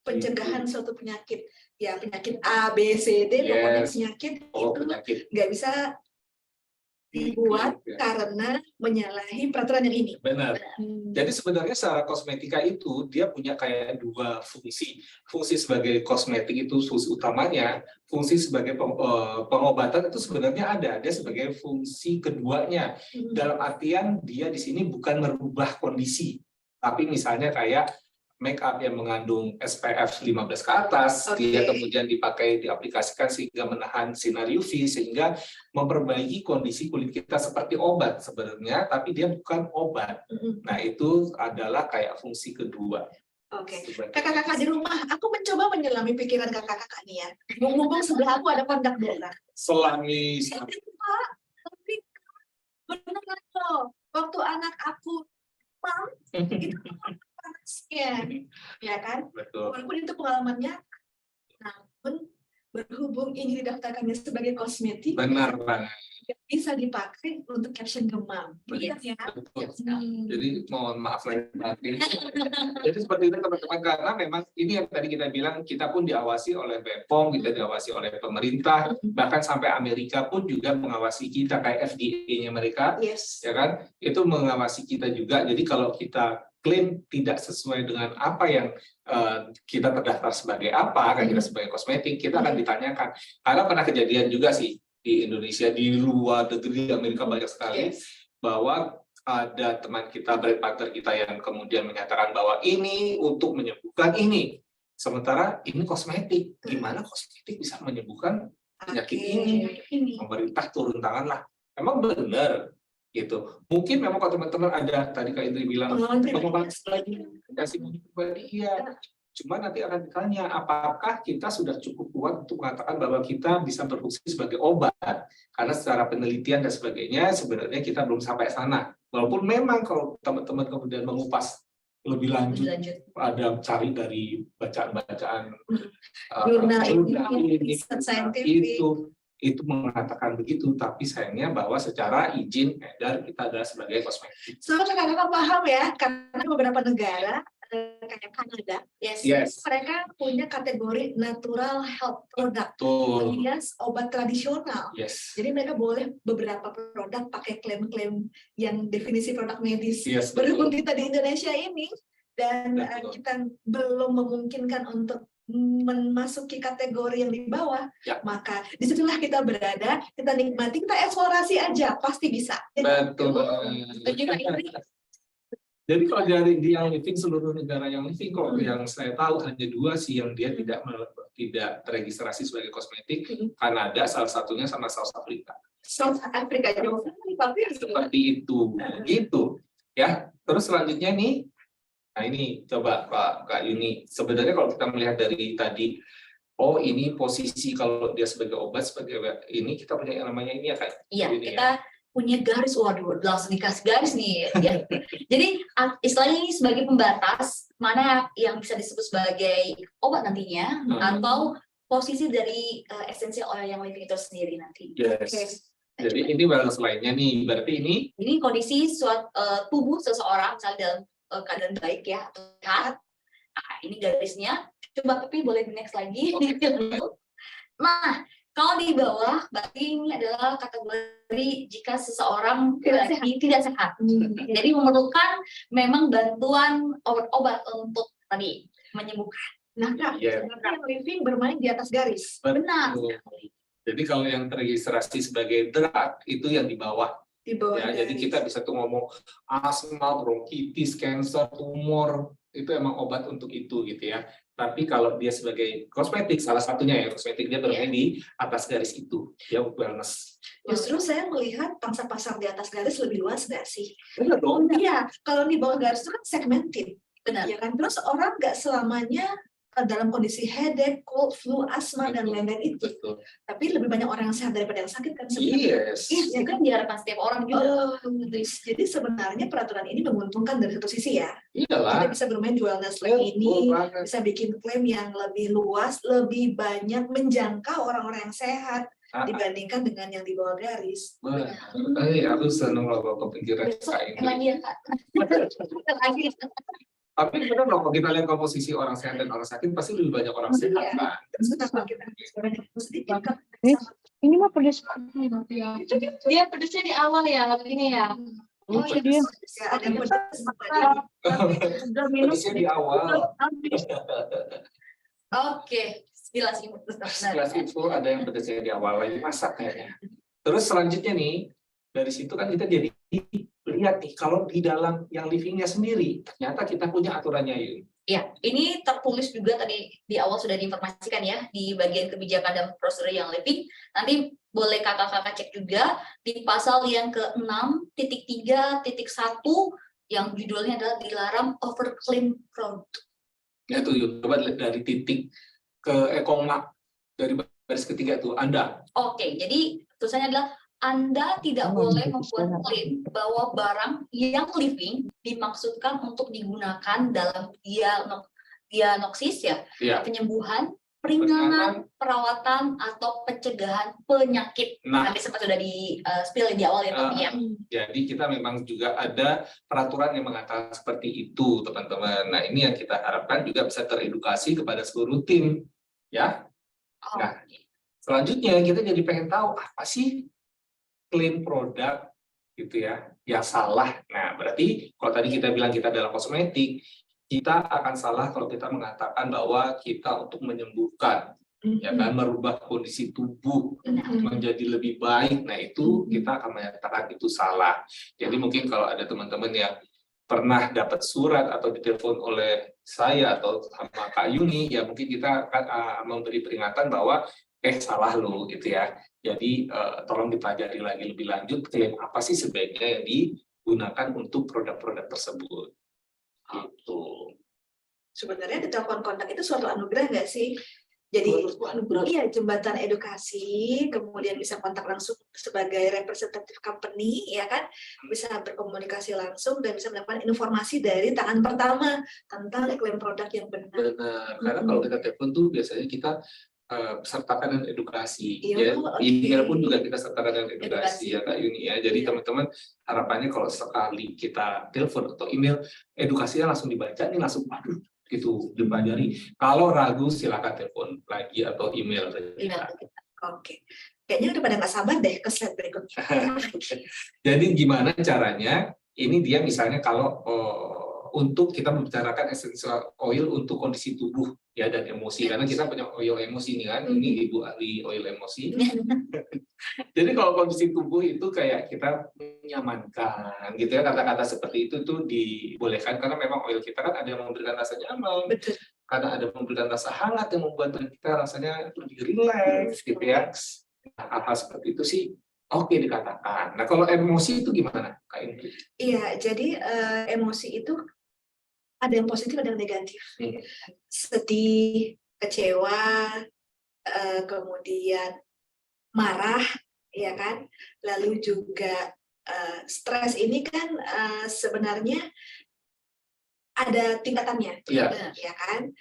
Pencegahan suatu penyakit, ya penyakit A, B, C, D, pokoknya penyakit itu nggak bisa dibuat karena menyalahi peraturan yang ini. Benar. Jadi sebenarnya secara kosmetika itu dia punya kayak dua fungsi. Fungsi sebagai kosmetik itu fungsi utamanya, fungsi sebagai pengobatan itu sebenarnya ada. Dia sebagai fungsi keduanya. Dalam artian dia di sini bukan merubah kondisi, tapi misalnya kayak make up yang mengandung SPF 15 ke atas, dia kemudian dipakai, diaplikasikan sehingga menahan sinar UV, sehingga memperbaiki kondisi kulit kita seperti obat sebenarnya, tapi dia bukan obat. Nah, itu adalah kayak fungsi kedua. Oke, kakak-kakak di rumah, aku mencoba menyelami pikiran kakak-kakak nih ya. Ngomong sebelah aku ada kondak darah. Selami. Tapi benar loh, waktu anak aku itu panasnya, ya kan? Betul. Walaupun itu pengalamannya, namun berhubung ini didaftarkannya sebagai kosmetik, Benar banget. bisa dipakai untuk caption demam. Iya ya. Betul. Jadi mohon maaf lahir batin. Jadi seperti itu teman-teman, karena memang ini yang tadi kita bilang, kita pun diawasi oleh BPOM, kita diawasi oleh pemerintah, bahkan sampai Amerika pun juga mengawasi kita, kayak FDA-nya mereka, ya kan? Itu mengawasi kita juga. Jadi kalau kita klaim tidak sesuai dengan apa yang kita terdaftar sebagai apa, kan kita sebagai kosmetik, kita akan ditanyakan. Karena pernah kejadian juga sih di Indonesia, di luar negeri, Amerika banyak sekali, bahwa ada teman kita, brand partner kita yang kemudian menyatakan bahwa ini untuk menyembuhkan ini. Sementara ini kosmetik. Gimana kosmetik bisa menyembuhkan penyakit ini? Pemerintah turun tangan lah. Emang benar gitu. Mungkin memang kalau teman-teman ada, tadi Kak Indri bilang, pengobatan pribadi, iya. Cuma nanti akan ditanya, apakah kita sudah cukup kuat untuk mengatakan bahwa kita bisa berfungsi sebagai obat? Karena secara penelitian dan sebagainya, sebenarnya kita belum sampai sana. Walaupun memang kalau teman-teman kemudian mengupas lebih lanjut, ada cari dari bacaan-bacaan jurnal ini, itu mengatakan begitu, tapi sayangnya bahwa secara izin edar kita adalah sebagai kosmetik. Soalnya kakak paham ya, karena beberapa negara kayak Kanada, mereka punya kategori natural health product, alias obat tradisional. Jadi mereka boleh beberapa produk pakai klaim-klaim yang definisi produk medis. Berhubung kita di Indonesia ini dan kita belum memungkinkan untuk memasuki kategori yang di bawah, maka disitulah kita berada, kita nikmati, kita eksplorasi aja, pasti bisa. Betul. Jadi kalau dari yang living, seluruh negara yang living, kalau yang saya tahu hanya 2 sih yang dia tidak teregistrasi sebagai kosmetik, Kanada salah satunya sama South Africa. South Africa jauh seperti itu, gitu ya. Terus selanjutnya nih, nah ini coba Kak Yuni, sebenarnya kalau kita melihat dari tadi, oh ini posisi kalau dia sebagai obat, sebagai ini kita punya yang namanya ini ya Kak? Iya, kita punya garis, waduh, langsung dikasih garis nih. Ya. Jadi istilahnya ini sebagai pembatas mana yang bisa disebut sebagai obat nantinya, atau posisi dari essential oil yang living itu sendiri nanti. Jadi ini balas lainnya nih, berarti ini kondisi tubuh seseorang misalnya dalam keadaan baik ya, atau sehat. Nah, ini garisnya. Coba tapi boleh di next lagi. Nah, kalau di bawah, berarti ini adalah kategori jika seseorang tidak sehat. Jadi memerlukan memang bantuan obat-obat untuk tadi menyembuhkan. Nah, Kak, yang living bermain di atas garis. Benar. Jadi kalau yang teregistrasi sebagai drug itu yang di bawah. Ya, jadi kita bisa tuh ngomong asma, bronkitis, cancer, tumor, itu emang obat untuk itu gitu ya. Tapi kalau dia sebagai kosmetik, salah satunya ya kosmetik, dia bermain di atas garis itu, dia wellness. Justru saya melihat pangsa pasar di atas garis lebih luas nggak sih? Benar dong. Iya, kalau di bawah garis itu kan segmented. Benar. Ya kan? Terus orang nggak selamanya dalam kondisi headache, cold, flu, asma, dan lain-lain itu. Tapi lebih banyak orang yang sehat daripada yang sakit kan sebenarnya. Itu kan diharapkan setiap orang juga. Jadi sebenarnya peraturan ini menguntungkan dari satu sisi ya. Iyalah. Kita bisa bermain di wellness lane ini, bisa bikin klaim yang lebih luas, lebih banyak menjangkau orang-orang yang sehat dibandingkan dengan yang di bawah garis. Aku senang loh kepikiran kayak Lagi ya Kak. Lagi. Tapi benar loh, kalau kita lihat komposisi orang sehat dan orang sakit, pasti lebih banyak orang sehat kan? Ini mah pedes. Dia pedesnya di awal ya, ini ya. Oh, iya, dia. ya, ada yang pedas. Udah minum. Pedasnya di awal. Oke, sekilas info. Sekilas info ada yang pedasnya di awal lagi masak kayaknya. Terus selanjutnya nih, dari situ kan kita jadi lihat nih, kalau di dalam yang livingnya sendiri, ternyata kita punya aturannya yuk. Ya, ini tertulis juga tadi di awal sudah diinformasikan ya di bagian kebijakan dan prosedur yang living. Nanti boleh kakak-kakak cek juga di pasal yang ke-6.3.1 yang judulnya adalah dilarang overclaim produk. Ya tuh yuk, coba dari titik ke koma dari baris ketiga tuh Anda. Oke, jadi tulisannya adalah Anda tidak boleh membuat klaim bahwa barang yang living dimaksudkan untuk digunakan dalam diagnosis ya, Ya. penyembuhan, peringanan, perawatan atau pencegahan penyakit. Nah, Tadi sempat sudah di spill di awal ya, Pak ya. jadi kita memang juga ada peraturan yang mengatakan seperti itu, teman-teman. Nah, ini yang kita harapkan juga bisa teredukasi kepada seluruh tim, ya. Oh, Nah, selanjutnya kita jadi pengen tahu apa sih klaim produk gitu ya yang salah. Nah, berarti kalau tadi kita bilang kita adalah kosmetik, kita akan salah kalau kita mengatakan bahwa kita untuk menyembuhkan, ya kan, merubah kondisi tubuh menjadi lebih baik. Nah, itu kita akan menyatakan itu salah. Jadi mungkin kalau ada teman-teman yang pernah dapat surat atau ditelepon oleh saya atau sama Kak Yuni, ya mungkin kita akan memberi peringatan bahwa salah lo gitu ya. Jadi tolong dipelajari lagi lebih lanjut klaim apa sih sebaiknya yang digunakan untuk produk-produk tersebut. Gitu. Sebenarnya di telepon kontak itu suatu anugerah nggak sih? Jadi iya, jembatan edukasi, kemudian bisa kontak langsung sebagai representative company, ya kan, bisa berkomunikasi langsung dan bisa mendapatkan informasi dari tangan pertama tentang klaim produk yang benar. Benar, karena kalau kita telepon tuh biasanya kita sertakan dengan edukasi, Iya, ya. oke. Email pun juga kita sertakan dengan edukasi, Edukasi. ya Kak Yuni ya. Jadi Iya. teman-teman harapannya kalau sekali kita telepon atau email, edukasinya langsung dibaca nih, langsung aduh gitu dipelajari. Kalau ragu silakan telepon lagi atau email saja. Oke. Kayaknya udah pada nggak sabar deh ke slide berikutnya. Jadi gimana caranya? Ini dia misalnya kalau untuk kita membicarakan essential oil untuk kondisi tubuh ya dan emosi, karena kita punya oil emosi nih kan, ini Ibu ahli oil emosi. Jadi kalau kondisi tubuh itu kayak kita menyamankan gitu ya, kata-kata seperti itu tuh dibolehkan karena memang oil kita kan ada yang memberikan rasa nyaman, Betul. karena ada memberikan rasa hangat yang membuat kita rasanya lebih rileks gitu ya. Nah, hal-hal seperti itu sih oke dikatakan. Nah, kalau emosi itu gimana, Kak Indri? Iya, jadi emosi itu ada yang positif, ada yang negatif. Sedih, kecewa, kemudian marah, ya kan. Lalu juga stres ini kan sebenarnya ada tingkatannya, ya kan.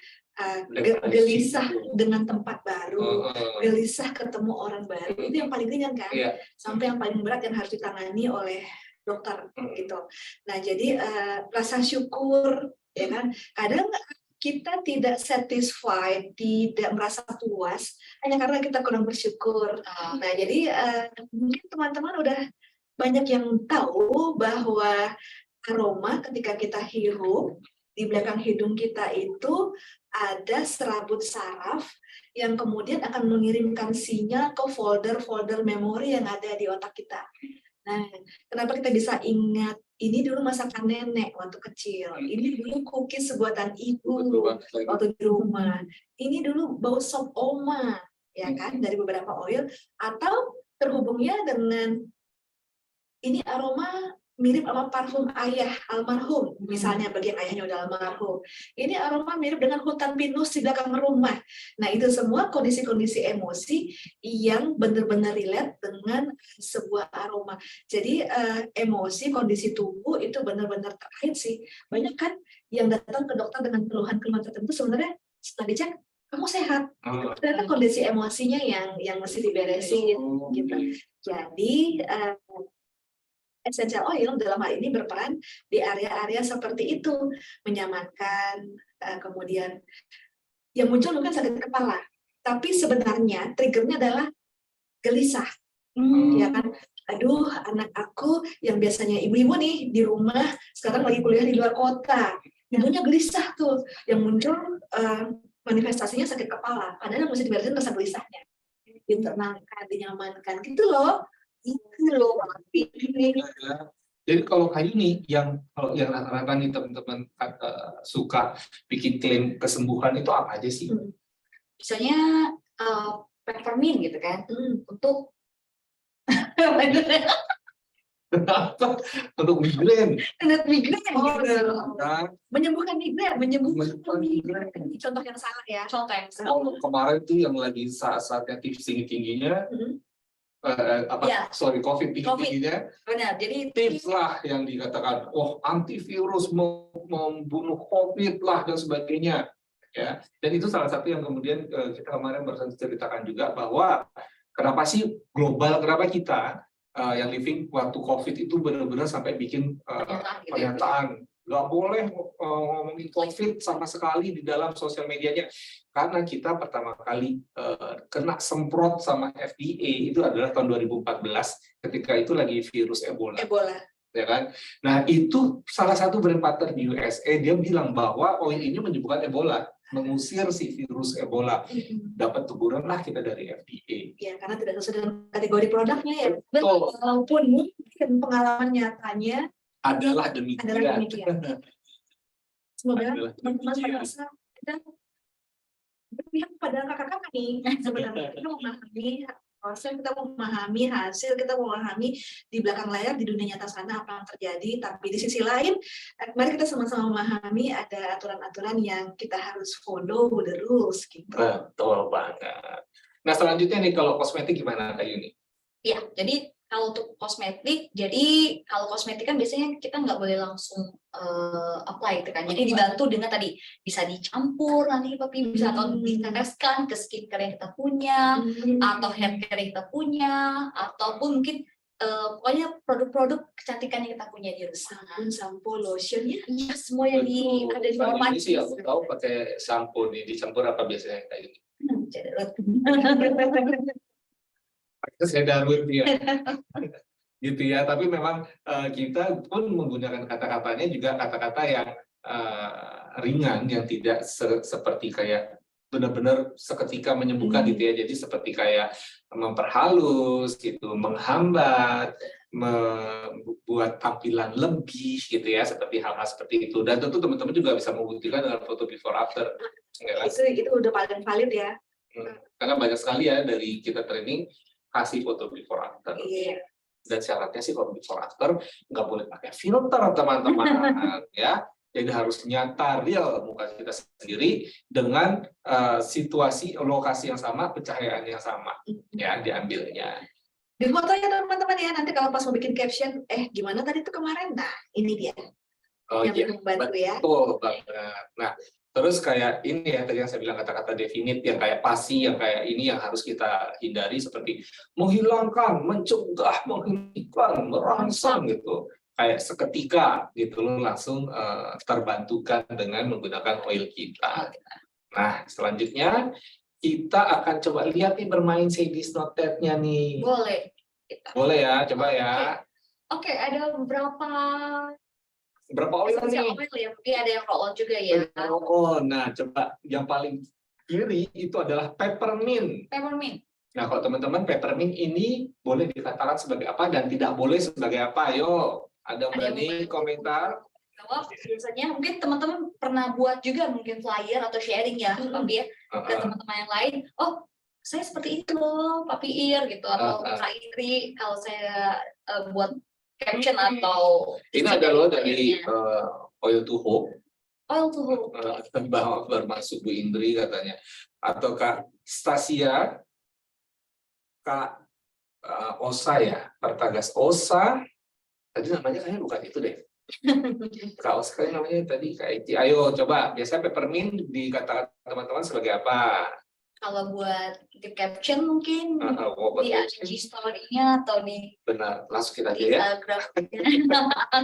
Gelisah dengan tempat baru, gelisah ketemu orang baru, itu yang paling ringan kan. Sampai yang paling berat yang harus ditangani oleh dokter gitu. Nah, jadi rasa syukur, ya kan, kadang kita tidak satisfied, tidak merasa puas hanya karena kita kurang bersyukur. Nah, jadi mungkin teman-teman udah banyak yang tahu bahwa aroma ketika kita hirup di belakang hidung kita itu ada serabut saraf yang kemudian akan mengirimkan sinyal ke folder-folder memori yang ada di otak kita. Nah, kenapa kita bisa ingat ini dulu masakan nenek waktu kecil, ini dulu cookies buatan ibu waktu di rumah, ini dulu bau sop oma, ya kan, dari beberapa oil, atau terhubungnya dengan ini aroma mirip sama parfum ayah almarhum, misalnya bagi yang ayahnya udah almarhum. Ini aroma mirip dengan hutan pinus di belakang rumah. Nah, itu semua kondisi-kondisi emosi yang benar-benar relate dengan sebuah aroma. Jadi emosi, kondisi tubuh itu benar-benar terkait sih. Banyak kan yang datang ke dokter dengan keluhan-keluhan tertentu, sebenarnya setelah dicek, kamu sehat. Ternyata kondisi emosinya yang mesti diberesin gitu. Jadi essential oil dalam hal ini berperan di area-area seperti itu, menyamankan, kemudian yang muncul bukan sakit kepala, tapi sebenarnya triggernya adalah gelisah. Ya kan, aduh anak aku yang biasanya ibu-ibu nih di rumah sekarang lagi kuliah di luar kota, ibunya gelisah tuh, yang muncul manifestasinya sakit kepala, padahal mesti diberesin rasa gelisahnya, ditenangkan, dinyamankan gitu loh. Jadi kalau kayu nih, kalau yang rata-rata nih teman-teman suka bikin klaim kesembuhan itu apa aja sih? Misalnya peppermint gitu kan, untuk Untuk migrain. Migrain gitu. Menyembuhkan migrain, Menyembuhkan migrain. Contoh yang salah ya. contoh yang sama. Kemarin tuh yang lagi saat-saatnya tips tingginya, COVID tingginya. Benar. Jadi Tips lah yang dikatakan, antivirus membunuh COVID lah dan sebagainya. Ya, dan itu salah satu yang kemudian kita kemarin berceritakan juga bahwa kenapa sih kenapa kita yang living waktu COVID itu benar-benar sampai bikin pernyataan nggak boleh ngomongin COVID sama sekali di dalam sosial medianya, karena kita pertama kali kena semprot sama FDA itu adalah tahun 2014 ketika itu lagi virus Ebola. Ya kan? Nah, itu salah satu brand partner di USA, dia bilang bahwa oil ini menyembuhkan Ebola, mengusir si virus Ebola. Dapat teguran lah kita dari FDA. Ya, karena tidak sesuai dengan kategori produknya ya. Betul. Walaupun mungkin pengalaman nyatanya adalah demikian. Semoga teman-teman merasa kita berpihak pada kakak-kakak nih. Sebenarnya kita memahami proses, kita memahami hasil, kita memahami di belakang layar di dunia nyata sana apa yang terjadi, tapi di sisi lain mari kita sama-sama memahami ada aturan-aturan yang kita harus follow the rules gitu. Betul banget. Nah, selanjutnya nih kalau kosmetik gimana Kak Yuni? Ya, jadi kalau untuk kosmetik, kalau kosmetik kan biasanya kita nggak boleh langsung apply gitu kan. Jadi dibantu dengan tadi bisa dicampur nanti Papi, bisa atau diteteskan ke skincare yang kita punya, atau hair care yang kita punya, ataupun mungkin pokoknya produk-produk kecantikan yang kita punya di rumah. Sampo, lotionnya, iya semua yang ada di bawah ini sih aku tahu pakai sampo nih, dicampur apa biasanya Kak Yuni? Saya Darwin ya. Gitu ya, tapi memang kita pun menggunakan kata-katanya juga kata-kata yang ringan, yang tidak seperti kayak benar-benar seketika menyembuhkan gitu ya. Jadi seperti kayak memperhalus gitu, menghambat, membuat tampilan lebih gitu ya, seperti hal-hal seperti itu. Dan tentu teman-teman juga bisa membuktikan dengan foto before after. Itu udah paling valid ya. Karena banyak sekali ya dari kita training kasih foto before after. Dan syaratnya sih kalau before after nggak boleh pakai filter teman-teman ya. Jadi harus nyata real muka kita sendiri dengan situasi lokasi yang sama, pencahayaan yang sama ya diambilnya. Di foto ya teman-teman ya, nanti kalau pas mau bikin caption, gimana tadi tuh kemarin? Nah, ini dia. Yang membantu ya. Betul banget. Nah, terus kayak ini ya, tadi yang saya bilang kata-kata definite yang kayak pasti, yang kayak ini yang harus kita hindari seperti menghilangkan, mencegah, menghentikan, merangsang gitu. Kayak seketika gitu loh langsung terbantukan dengan menggunakan oil kita. Nah, selanjutnya kita akan coba lihat nih bermain say this not that-nya nih. Boleh. Boleh ya, coba ya. Oke, ada Berapa oil nih? Ya, mungkin ada yang roll juga ya. Nah, coba yang paling kiri itu adalah peppermint. Nah, kalau teman-teman peppermint ini boleh dikatakan sebagai apa dan tidak boleh sebagai apa? Ayo, ada berani komentar? Jawab. Biasanya mungkin teman-teman pernah buat juga mungkin flyer atau sharing ya, Papi ya, ke teman-teman yang lain. Oh, saya seperti itu loh, Papi Ir gitu, atau Kak Iri kalau saya buat caption atau ini ada loh dari Oil to Hope. Baru masuk Bu Indri katanya, atau Kak Stasia, Kak Osa ya, Pertagas Osa. Tadi namanya kayaknya bukan itu deh. Kak Osa kayaknya namanya tadi Kak Eci. Ayo coba, biasanya peppermint dikatakan teman-teman sebagai apa? Kalau buat di caption mungkin di IG story-nya atau di benar, langsung kita aja ya. Instagram.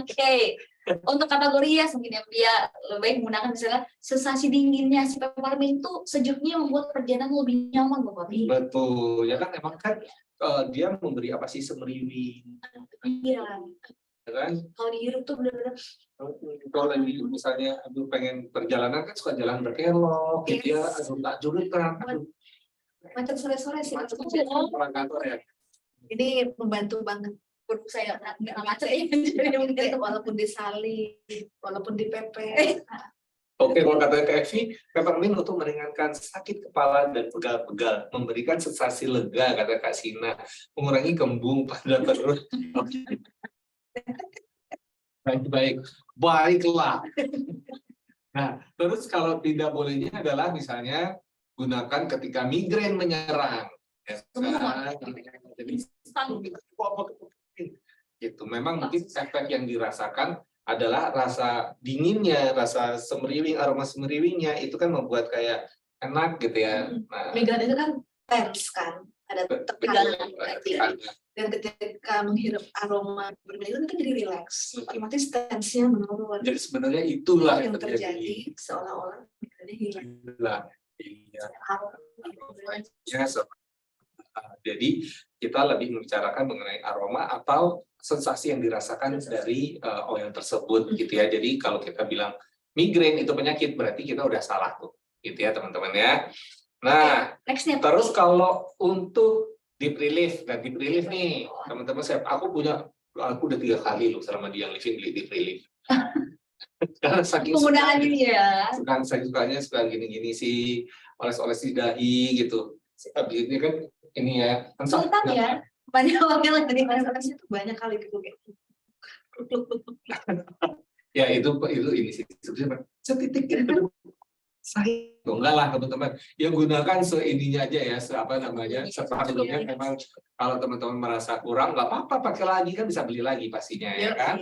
Oke. Untuk kategori ya mungkin yang dia lebih baik menggunakan misalnya sensasi dinginnya si peppermint itu sejuknya membuat perjalanan lebih nyaman loh Papi. Betul, ya kan emang kan dia memberi apa sih, semeriwing, Iya. ya kan? Kalau dihirup tuh benar-benar Kalau lagi misalnya aduh pengen perjalanan kan suka jalan berkelok, gitu ya, aduh tak jurutan, aduh Macam sore-sore sih. macam pulang kantor ya. Ini membantu banget. saya nggak macet ya. Jadi mungkin Walaupun disalin, walaupun dipepet. Oke, kalau kata Kak Evi, peppermint untuk meringankan sakit kepala dan pegal-pegal, memberikan sensasi lega, kata Kak Sina, mengurangi kembung pada perut. Baik-baik, baiklah. Nah, terus kalau tidak bolehnya adalah misalnya gunakan ketika migrain menyerang. Ya, kan? Jadi, gitu. Memang mungkin efek yang dirasakan adalah rasa dinginnya, rasa semeriwing, aroma semeriwingnya itu kan membuat kayak enak gitu ya. Nah, Migrain itu kan tense kan, ada tekanan. Dan ketika menghirup aroma berbeda itu kita jadi relax, otomatis tensinya menurun. jadi sebenarnya itulah yang terjadi seolah-olah migrainnya hilang. Itulah. Iya. Aroma. Ya, jadi kita lebih membicarakan mengenai aroma atau sensasi yang dirasakan dari oil tersebut gitu ya. Jadi kalau kita bilang migrain itu penyakit berarti kita udah salah tuh gitu ya teman-teman ya. Nah, nextnya terus kalau untuk deep relief dan deep relief nih teman-teman, aku udah 3 kali loh selama dia living beli deep relief. Karena saking penggunaan ini ya. sukanya suka gini-gini sih, oles-oles di dahi gitu. Habis ini kan ini ya. Sultan ya. Banyak orang yang dari Masalahnya tuh banyak kali gitu kayak. Ya itu ini sih sebenarnya setitik itu saya enggak lah teman-teman. Ya gunakan seininya aja ya, apa namanya, separuhnya. Memang kalau teman-teman merasa kurang nggak apa-apa, pakai lagi kan, bisa beli lagi pastinya ya kan.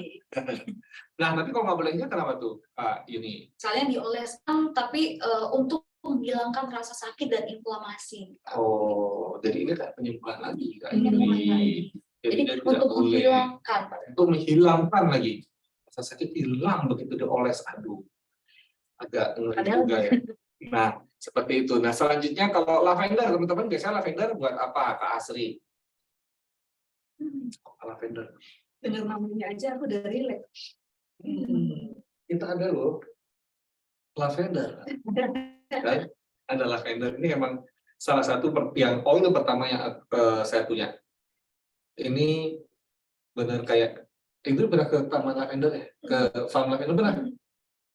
Nah, tapi kalau nggak bolehnya kenapa tuh, Kak Yuni? Soalnya dioleskan tapi untuk menghilangkan rasa sakit dan inflamasi. Oh, jadi ini kayak penyembuhan lagi Kak Penyembuhan Yuni. lagi. Jadi dia tidak untuk boleh. menghilangkan. Untuk menghilangkan lagi. Rasa sakit hilang begitu dioles, aduh. Agak ngeri juga ya. Nah, seperti itu. Nah, selanjutnya kalau lavender, teman-teman, biasanya lavender buat apa, Kak Asri? Lavender. Dengar namanya aja aku udah relax. Kita ada loh lavender. Kan? Ada lavender. Ini emang salah satu yang oil pertama yang saya punya. Ini benar kayak itu pernah ke taman lavender ya? Ke farm lavender pernah?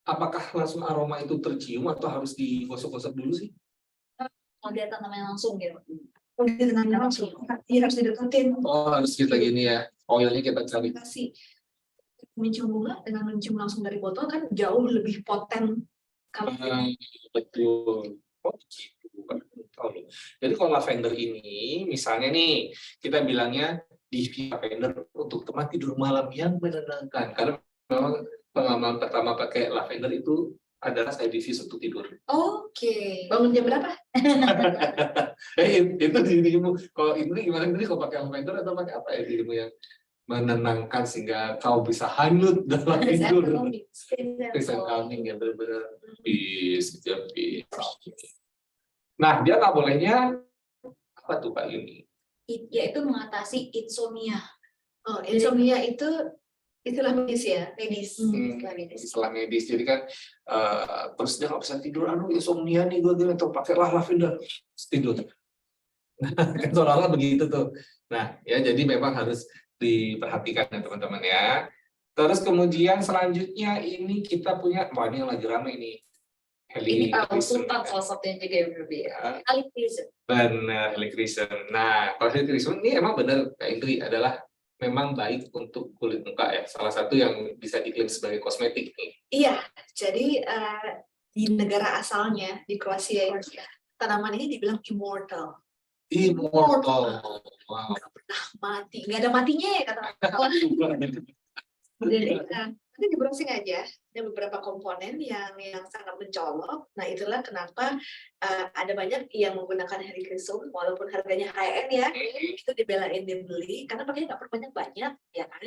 Apakah langsung aroma itu tercium atau harus digosok-gosok dulu sih? Kalau dia tanamnya langsung gitu. Oh, ditanamnya langsung. Iya, harus dideketin. Oh, harus kita gini ya. Oilnya kita cari. Kasih mencium bunga dengan mencium langsung dari botol kan jauh lebih poten. Kalau Betul. Oh, gitu. Jadi kalau lavender ini, misalnya nih, kita bilangnya di lavender untuk tempat tidur malam yang menenangkan. Karena memang pengalaman pertama pakai lavender itu adalah saya diffuse untuk tidur. Oke. Bangun jam berapa? Itu dirimu. Kalau ini gimana ini? Kalau pakai lavender atau pakai apa ya dirimu yang menenangkan sehingga kau bisa hanyut dalam tidur? Peace and calming ya, benar-benar peace, peace. Nah, dia nggak bolehnya apa tuh Pak Yuni? Yaitu mengatasi insomnia. Oh, insomnia itu istilah medis ya? Medis. Istilah medis. Jadi kan terus dia nggak bisa tidur, aduh insomnia nih gue atau pakailah lavender tidur. Kan seolah-olah begitu tuh. Nah, ya jadi memang harus diperhatikan ya teman-teman ya. Terus kemudian selanjutnya ini kita punya, wah ini yang lagi ramai ini. Ini Sultan salah satunya juga yang berbeda. Helichrysum. Benar, helichrysum. Nah, kalau helichrysum ini emang benar Kak Indri adalah memang baik untuk kulit muka ya. Salah satu yang bisa diklaim sebagai kosmetik nih. Iya, jadi di negara asalnya di Kroasia tanaman ini dibilang immortal. Immortal. Wow. Nggak pernah mati, nggak ada matinya ya kata orang. Jadi nanti di browsing aja, ada beberapa komponen yang sangat mencolok. Nah itulah kenapa ada banyak yang menggunakan helichrysum walaupun harganya high end ya, itu dibelain dibeli karena pakainya nggak perlu banyak-banyak ya kan,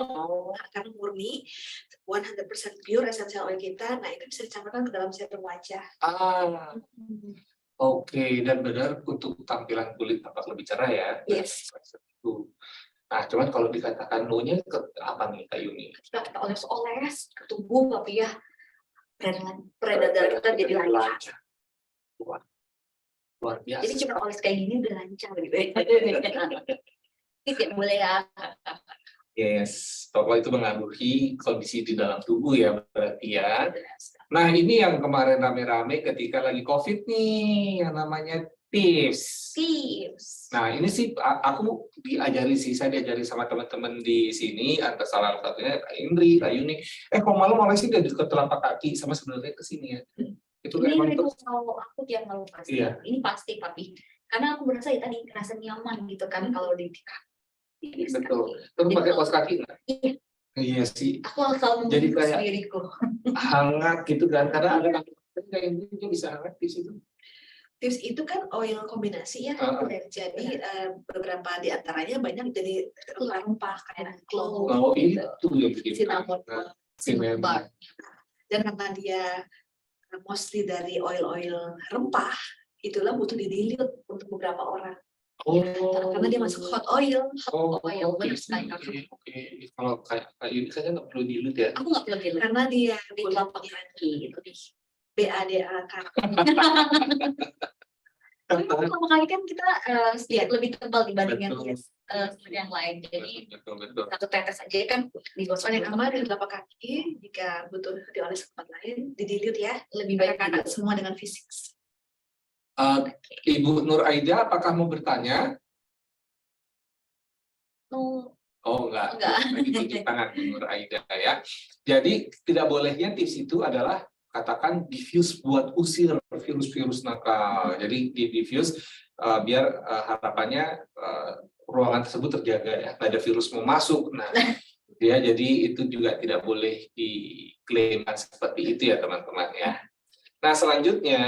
karena murni 100% pure essential oil kita. Nah itu bisa dicampurkan ke dalam serum wajah. Oke, dan benar untuk tampilan kulit tampak lebih cerah ya. Yes. Tuh. Nah, cuman kalau dikatakan no-nya ke apa nih Kak Yuni? Ketika kita oles-oles ke tubuh, tapi ya peredaran kita jadi lancar. Luar, luar biasa. Jadi cuma oles kayak gini udah lancar gitu. Tidak boleh ya. Yes, toko itu mengaruhi kondisi di dalam tubuh ya berarti ya. Nah, ini yang kemarin rame-rame ketika lagi COVID nih, yang namanya tips. Tips. Nah, ini sih aku diajari sih, saya diajari sama teman-teman di sini, antara salah satunya Kak Indri, Kak Yuni. Kok malam sih dari ke telapak kaki sama sebenarnya ke sini ya. Itu Ini emang ritual aku tiap malam pasti. Iya. Ini pasti tapi karena aku merasa ya tadi rasa nyaman gitu kan kalau di kaki. betul. Terus pakai kaos kaki nggak? Iya. Iya sih. Aku selalu Jadi membungkus kayak diriku. hangat gitu kan, karena ada kayak ini dia bisa hangat di situ. Tips itu kan oil kombinasi ya. Jadi beberapa di antaranya banyak jadi rempah kayak clove. Oh, itu yang bikin cinnamon, cinnamon. Dan karena dia mostly dari oil-oil rempah, itulah butuh didilute untuk beberapa orang. Karena dia masuk hot oil. Oil benar sekali. Oke. Kalau kayak ini kayaknya nggak perlu dilute ya. Aku nggak perlu dilute. Karena dia Di telapak kaki gitu nih. BADA kan. Tapi telapak kaki kan kita sedikit lebih tebal dibanding yang lain. Jadi betul. satu tetes aja kan digosok Paling aman di telapak kaki. Jika butuh dioles tempat lain, didilute ya. lebih baik Karena semua dengan fisik. Ibu Nur Aida, apakah mau bertanya? Oh enggak. Lagi tunjuk tangan Nur Aida ya. Jadi tidak bolehnya tips itu adalah katakan diffuse buat usir virus-virus nakal. Jadi di diffuse biar harapannya ruangan tersebut terjaga ya. Nggak ada virus mau masuk. Nah, ya jadi itu juga tidak boleh diklaimkan seperti itu ya teman-teman ya. Nah selanjutnya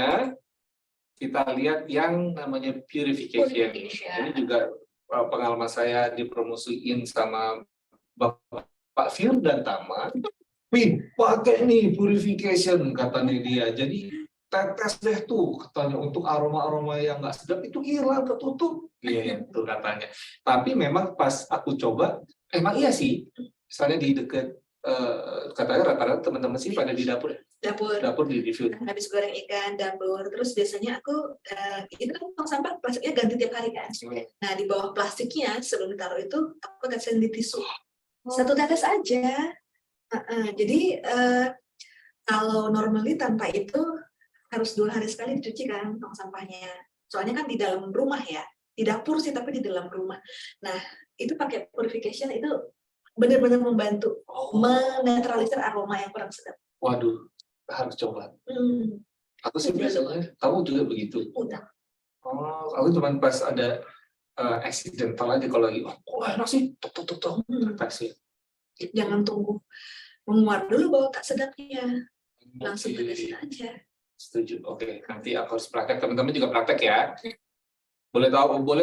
kita lihat yang namanya purification. Ini juga pengalaman saya dipromosiin sama Bapak Firdan Tama. Wih, pakai nih purification katanya dia. Jadi tetes deh tuh katanya untuk aroma-aroma yang nggak sedap itu hilang ketutup. Iya itu katanya. Tapi memang pas aku coba, emang iya sih. Misalnya di dekat katanya rata-rata teman-teman sih pada di dapur di diffuse. Habis goreng ikan dapur, terus biasanya aku itu kan tong sampah plastiknya ganti tiap hari kan. Nah di bawah plastiknya sebelum ditaruh itu aku kasih di tisu. Satu tetes aja. Jadi kalau normally tanpa itu harus 2 hari sekali dicuci kan tong sampahnya. Soalnya kan di dalam rumah ya, di dapur sih tapi di dalam rumah. Nah itu pakai purification itu benar-benar membantu menetralisir aroma yang kurang sedap. Waduh, harus coba. Aku sih biasanya, kamu juga begitu. Udah. Oh, aku cuma pas ada accidental aja kalau lagi, kok enak sih, tok, sih. Jangan tunggu menguap dulu bau tak sedapnya, langsung tetesin aja. Setuju. Oke, nanti aku harus praktek. Teman-teman juga praktek ya. Boleh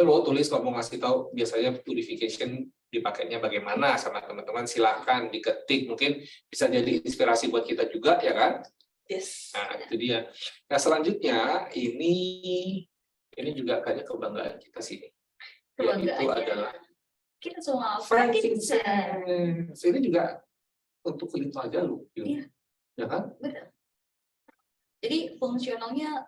lo tulis kalau mau ngasih tahu biasanya purification dipakainya bagaimana sama teman-teman, silakan diketik, mungkin bisa jadi inspirasi buat kita juga ya kan. Yes. Nah itu dia. Nah selanjutnya ini juga kayaknya kebanggaan kita sih. Yaitu adalah kita semua frankincense. Ini juga untuk kulit wajah loh. Iya. Ya kan? Betul. Jadi fungsionalnya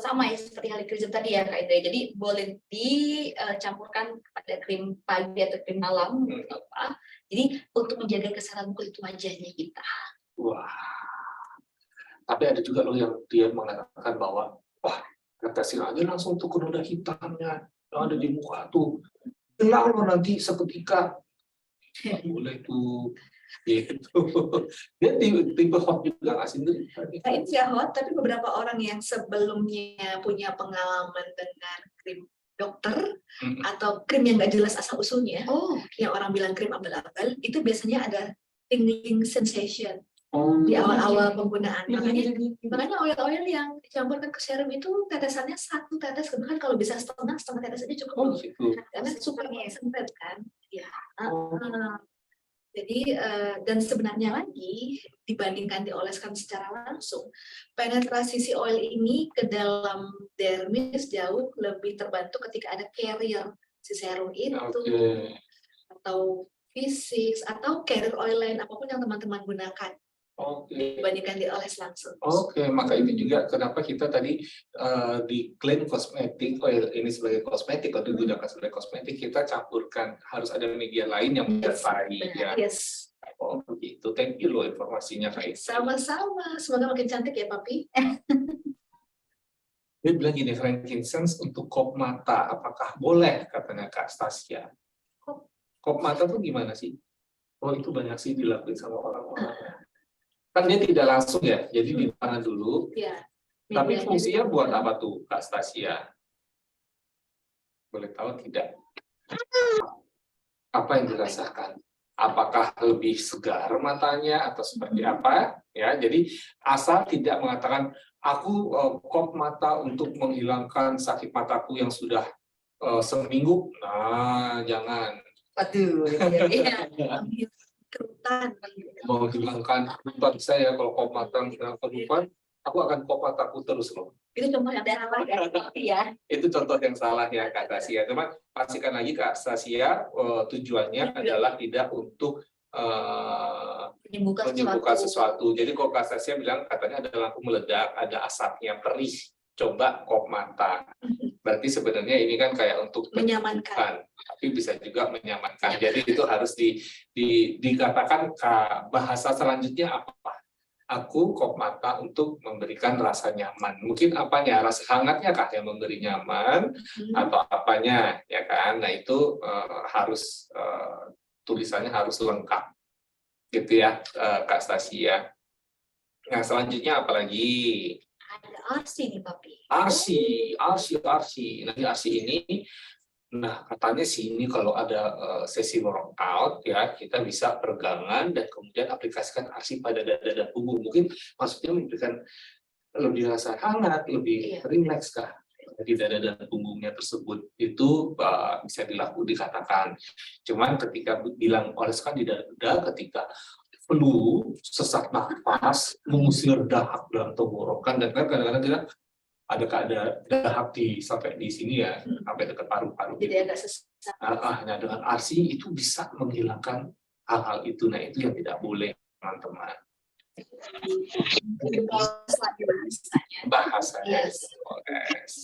sama ya seperti Helichrysum tadi ya Kak Indra. Jadi boleh dicampurkan pada krim pagi atau krim malam apa. Jadi untuk menjaga kesehatan kulit wajahnya kita. Wah. Tapi ada juga loh yang dia mengatakan bahwa wah, tetesin aja langsung tuh ke noda hitamnya yang ada di muka tuh. Hilang loh nanti seketika. Boleh tuh. Gitu. Dia tipe hot juga nggak sih? Nah, ini nggak hot, tapi beberapa orang yang sebelumnya punya pengalaman dengan krim dokter atau krim yang nggak jelas asal usulnya, yang orang bilang krim abal-abal, itu biasanya ada tingling sensation di awal-awal penggunaan. Makanya oil-oil yang dicampurkan ke serum itu tetesannya 1 tetes, bahkan kalau bisa setengah tetes aja cukup. Karena super concentrate kan. Ya. Jadi dan sebenarnya lagi dibandingkan dioleskan secara langsung, penetrasi si oil ini ke dalam dermis jauh lebih terbantu ketika ada carrier si serum itu, Oke. atau V6 atau carrier oil lain apapun yang teman-teman gunakan Oke. dibandingkan dioles langsung. Oke, maka itu juga kenapa kita tadi diklaim kosmetik oil ini sebagai kosmetik atau digunakan sebagai kosmetik, kita campurkan harus ada media lain yang menyertai ya. Yes. Oh begitu, thank you loh informasinya Kak Istri. Sama-sama, semoga makin cantik ya Papi. Dia bilang gini, frankincense untuk kop mata, apakah boleh katanya Kak Stasia? Kop mata tuh gimana sih? Oh itu banyak sih dilakuin sama orang-orang. Kan dia tidak langsung ya, jadi di tangan dulu. Ya. Tapi medianya fungsinya juga. buat apa tuh Kak Stasia? Boleh tahu tidak? Apa yang dirasakan? Apakah lebih segar matanya atau seperti apa? Ya, jadi asal tidak mengatakan aku kop mata untuk menghilangkan sakit mataku yang sudah seminggu. Nah, jangan. Waduh, ya. Kerutan. Menghilangkan kerutan saya kalau kop mata menghilangkan kerutan, aku akan kop mataku terus loh. Itu contoh yang salah ya. Itu contoh yang salah ya Kak Stasia. Cuma pastikan lagi Kak Stasia tujuannya adalah tidak untuk menyembuhkan sesuatu. Jadi kalau Kak Stasia bilang katanya ada lampu meledak, ada asapnya, perih, coba kop mata. Berarti sebenarnya ini kan kayak untuk menyamankan, tapi bisa juga menyamankan. Jadi itu harus dikatakan bahasa selanjutnya apa? Aku kop mata untuk memberikan rasa nyaman. Mungkin apanya? Rasa hangatnya kah yang memberi nyaman atau apanya, ya kan? Nah itu harus tulisannya harus lengkap, gitu ya, Kak Stasia. Nah selanjutnya apa lagi? Ada RC nih Papi. RC. Nanti RC ini, nah katanya sih ini kalau ada sesi workout ya kita bisa peregangan dan kemudian aplikasikan RC pada dada dan punggung. Mungkin maksudnya memberikan lebih rasa hangat, lebih rileks kah? Jadi dada dan punggungnya tersebut itu bisa dikatakan. Cuman ketika bilang oleskan di dada ketika flu, sesak nafas, mengusir dahak dalam tenggorokan, dan kan kadang-kadang kita ada dahak sampai di sini ya, sampai dekat paru-paru. Jadi agak sesak. Nah, dengan RC itu bisa menghilangkan hal-hal itu. Nah itu yang tidak boleh teman-teman. Bahasanya. Yes.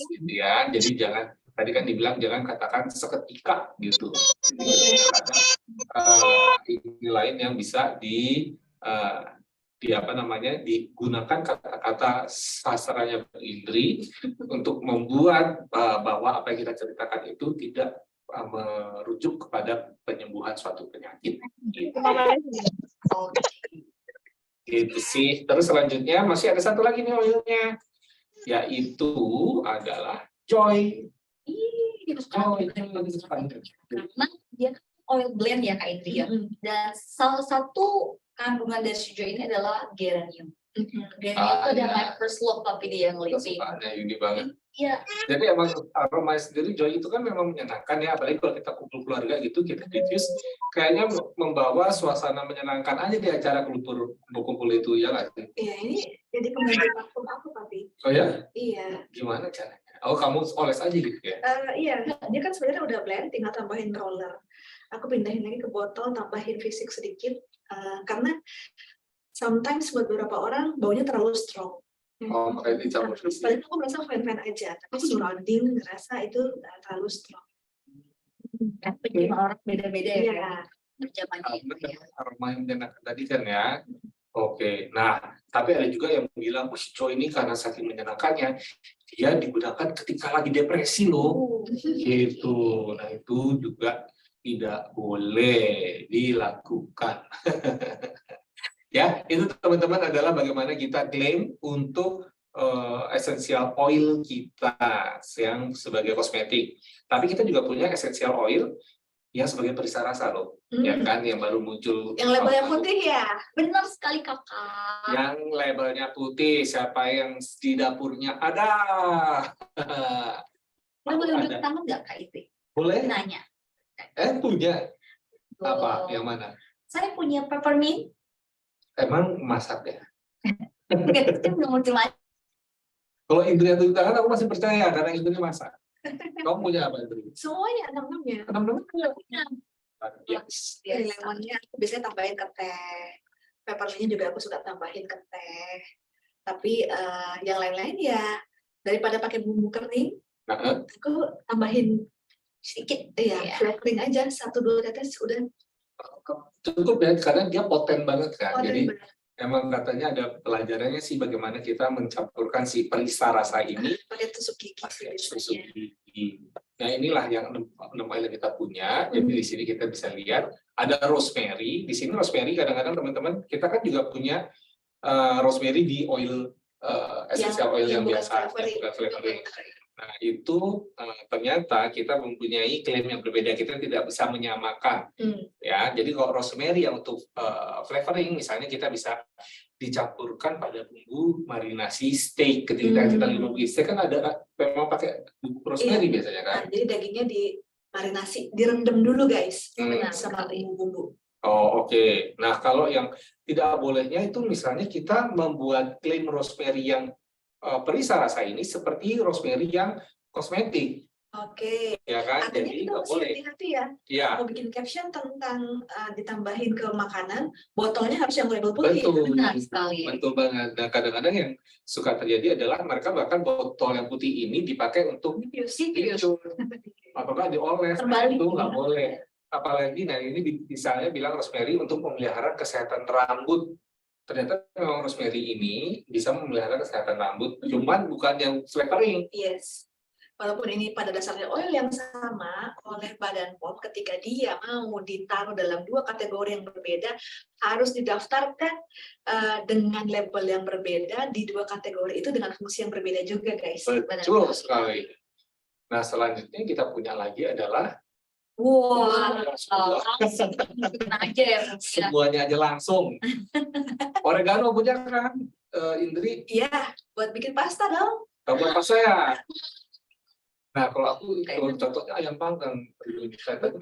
Gitu ya. Jadi jangan, tadi kan dibilang jangan katakan seketika gitu. Jadi ada ini lain yang bisa digunakan kata-kata sasarannya berindri untuk membuat bahwa apa yang kita ceritakan itu tidak merujuk kepada penyembuhan suatu penyakit. Gitu sih. Terus selanjutnya masih ada satu lagi nih oilnya, yaitu adalah Joy. Karena dia oil blend ya Kak Indri ya. Dan salah satu kandungan dari si Joy ini adalah geranium. Geranium itu ada my first love tapi dia yang living. Kesukaannya ini banget. Iya. Jadi emang aroma sendiri Joy itu kan memang menyenangkan ya, apalagi kalau kita kumpul keluarga gitu, kita diffuse, kayaknya membawa suasana menyenangkan aja di acara kumpul itu ya nggak sih? Iya, ini jadi pembantu parfum aku Papi. Oh ya? Iya. Gimana caranya? Oh kamu oles aja gitu ya? Iya, dia kan sebenarnya udah blend, tinggal tambahin roller. Aku pindahin lagi ke botol, tambahin fisik sedikit, karena sometimes buat beberapa orang baunya terlalu strong. Oh, makanya dicampur fisik. Padahal aku merasa fine-fine aja, tapi surrounding ngerasa itu terlalu strong. Penciuman orang beda-beda ya. Iya. Aroma yang menyenangkan tadi kan ya. Oke, nah tapi ada juga yang bilang, oh Joy ini karena saking menyenangkannya, dia digunakan ketika lagi depresi loh. Gitu. Nah itu juga tidak boleh dilakukan. Ya, itu teman-teman adalah bagaimana kita klaim untuk essential oil kita yang sebagai kosmetik. Tapi kita juga punya essential oil yang sebagai perisa rasa loh, ya kan, yang baru muncul. Yang labelnya putih ya? Benar sekali kakak. Yang labelnya putih, siapa yang di dapurnya ada? Boleh duduk tangan nggak Kak Iti? Boleh. Nanya. Punya. Apa? Yang mana? Saya punya peppermint. Emang masak ya? Belum macam-macam. Kalau Indri yang tunjuk tangan aku masih percaya karena Indri masak. Kamu punya apa itu? Semuanya enam-enamnya. Enam-enamnya. Yes. Dari lemonnya aku biasanya tambahin ke teh. Peppermintnya juga aku suka tambahin ke teh. Tapi yang lain-lain ya daripada pakai bumbu kering, aku tambahin sedikit ya flavoring aja 1-2 tetes udah cukup ya, karena dia poten banget kan. poten Jadi banget. emang katanya ada pelajarannya sih bagaimana kita mencampurkan si perisa rasa ini Pakai tusuk gigi pakai biasanya. tusuk gigi. Nah inilah yang 6 oil yang kita punya. Jadi di sini kita bisa lihat ada rosemary. Di sini rosemary kadang-kadang teman-teman kita kan juga punya rosemary di oil essential oil yang biasa, yang bukan flavoring. Nah itu ternyata kita mempunyai klaim yang berbeda, kita tidak bisa menyamakan. Ya, jadi kalau rosemary yang untuk flavoring, misalnya kita bisa dicampurkan pada bumbu marinasi steak. Ketika kita bumbu steak kan ada memang pakai bumbu rosemary biasanya kan. Nah, jadi dagingnya dimarinasi, direndam dulu guys, sama bumbu-bumbu. Oh oke. Nah kalau yang tidak bolehnya itu misalnya kita membuat klaim rosemary yang perisa rasa ini seperti rosemary yang kosmetik. Oke. Ya kan? Artinya Jadi kita nggak harus boleh. hati-hati ya. Ya. Mau bikin caption tentang ditambahin ke makanan, botolnya harus yang label putih. Betul. Benar sekali. Betul banget. Nah kadang-kadang yang suka terjadi adalah mereka bahkan botol yang putih ini dipakai untuk apakah dioles. Nah, itu nggak boleh. Apalagi nah ini misalnya bilang rosemary untuk memelihara kesehatan rambut. Ternyata memang rosemary ini bisa memelihara kesehatan rambut, cuman bukan yang flavoring. Yes. Walaupun ini pada dasarnya oil yang sama, oleh Badan POM ketika dia mau ditaruh dalam 2 kategori yang berbeda, harus didaftarkan dengan label yang berbeda di 2 kategori itu dengan fungsi yang berbeda juga, guys. Betul sekali. Nah selanjutnya kita punya lagi adalah langsung aja ya. semuanya aja langsung. Oregano punya kan, Indri? Iya, buat bikin pasta dong. Buat pasta ya. Nah kalau aku contohnya ayam panggang, itu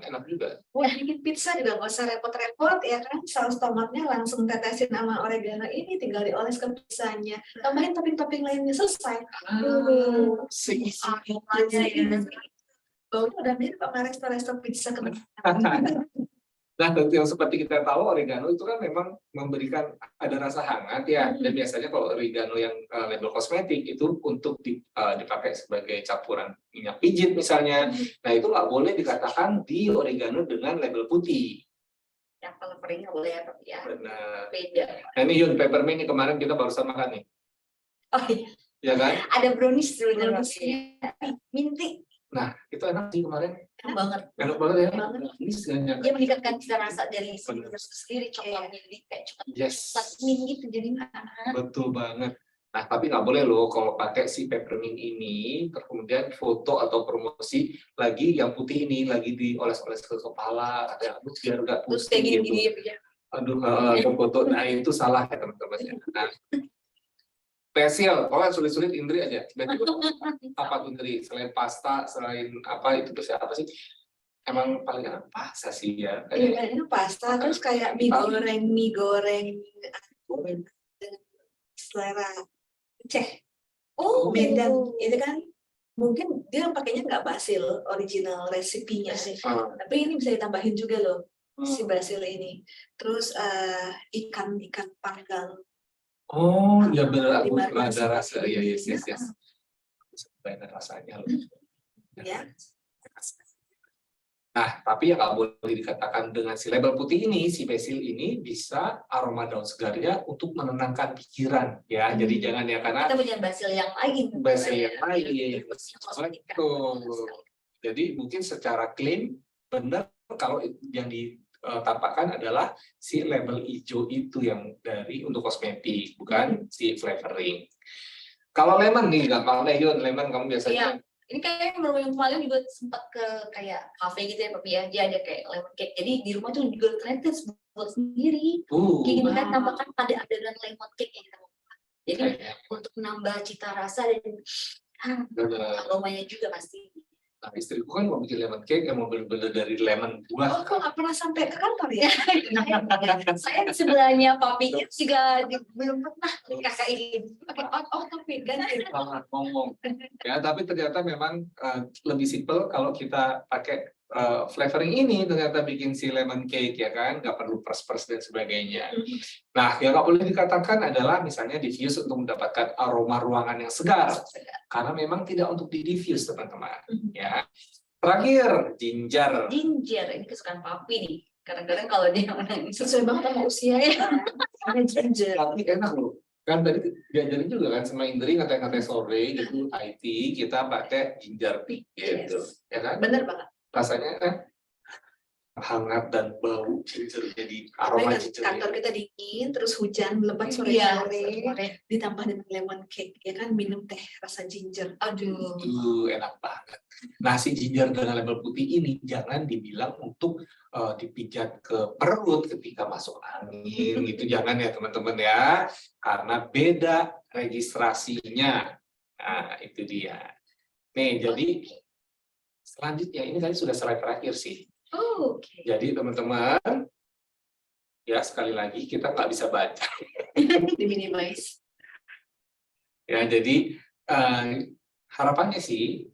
enak juga. Buat bikin pizza juga nggak usah repot-repot ya kan. Saus tomatnya langsung tetesin sama oregano ini, tinggal dioles ke pizzanya. Tambahin topping-topping lainnya, selesai. Baunya udah mirip sama resto-resto pizza kemarin. Nah, yang seperti kita tahu oregano itu kan memang memberikan ada rasa hangat ya, dan biasanya kalau oregano yang label kosmetik itu untuk dipakai sebagai campuran minyak pijit misalnya. Nah itu nggak boleh dikatakan di oregano dengan label putih. Yang flavoring nggak boleh ya. Benar. Beda. Nah ini Yun, peppermint ini kemarin kita barusan makan nih. Oh iya. Ya kan? Ada brownies sebenarnya. Minti. Nah, itu enak sih kemarin. Enak banget. Enak banget ya. Banget. Dia meningkatkan cita rasa dari sendiri coklatnya jadi kayak coklat. Gitu jadi. Betul banget. Nah, tapi nggak boleh loh kalau pakai si peppermint ini, terus kemudian foto atau promosi lagi yang putih ini lagi dioles-oles ke kepala, ada biar nggak Terus putih kayak gitu. gini ya. Aduh, foto. Nah, itu salah ya teman-teman. Nah, spesial, pokoknya sulit-sulit Indri aja. Apa tuh Indri? Selain pasta, selain apa itu bisa apa sih? Emang paling enak pasta sih ya. Iya, itu pasta. Terus kayak mie goreng dengan selera Aceh. Oh, Medan, itu kan mungkin dia pakainya nggak basil original resepnya sih. Tapi ini bisa ditambahin juga loh si basil ini. Terus ikan panggang. Oh, ya benar, aku ada rasa, ya, yes. Banyak rasanya loh. Ya. Nah, tapi yang nggak boleh dikatakan dengan si label putih ini, si basil ini bisa aroma daun segarnya untuk menenangkan pikiran, ya. Jadi jangan ya karena kita punya basil yang lain. Basil yang lain, betul. Jadi mungkin secara klaim benar kalau yang ditampakkan adalah si label hijau itu yang dari untuk kosmetik, bukan si flavoring. Kalau lemon nih, gampang deh Yun, lemon kamu biasanya. Iya. Ini kayaknya baru yang kemarin juga sempat ke kayak kafe gitu ya Papi ya, dia ada kayak lemon cake. Jadi di rumah tuh juga ternyata buat sendiri. Kayak gini kan tambahkan pada adonan lemon cake yang kita buat. Jadi untuk menambah cita rasa dan aromanya juga pasti. Nah, istriku kan mau bikin lemon cake, mau bener-bener dari lemon buah. Oh, kok nggak pernah sampai ke kantor ya? Saya di sebelahnya papi juga belum pernah kakak ini pakai tapi ganti. Selamat ngomong. Ya, tapi ternyata memang lebih simple kalau kita pakai flavoring ini, ternyata bikin si lemon cake ya kan, nggak perlu pers-pers dan sebagainya. Nah, yang nggak boleh dikatakan adalah misalnya diffuse untuk mendapatkan aroma ruangan yang segar, karena memang tidak untuk di diffuse teman-teman. Ya, terakhir ginger. Ginger ini kesukaan papi nih. Kadang-kadang kalau dia menangis Sesuai banget sama usia ya. Ada ginger. Tapi enak loh. Kan tadi diajarin juga kan sama Indri ngetek-ngetek sore gitu IT kita pakai ginger tea gitu. Ya kan? Bener banget. Rasanya kan hangat dan bau ginger, jadi aroma Apalagi ginger. kantor kita dingin, terus hujan lebat Iya, sore-sore, ditambah dengan lemon cake, ya kan, minum teh rasa ginger. aduh. Enak banget. Nah, si ginger dengan label putih ini jangan dibilang untuk dipijat ke perut ketika masuk angin gitu, jangan ya teman-teman ya, karena beda registrasinya. Nah, itu dia. Nih, jadi selanjutnya ini tadi sudah slide terakhir sih. Oke. Jadi teman-teman, ya sekali lagi kita nggak bisa baca. Diminimize. Ya, jadi harapannya sih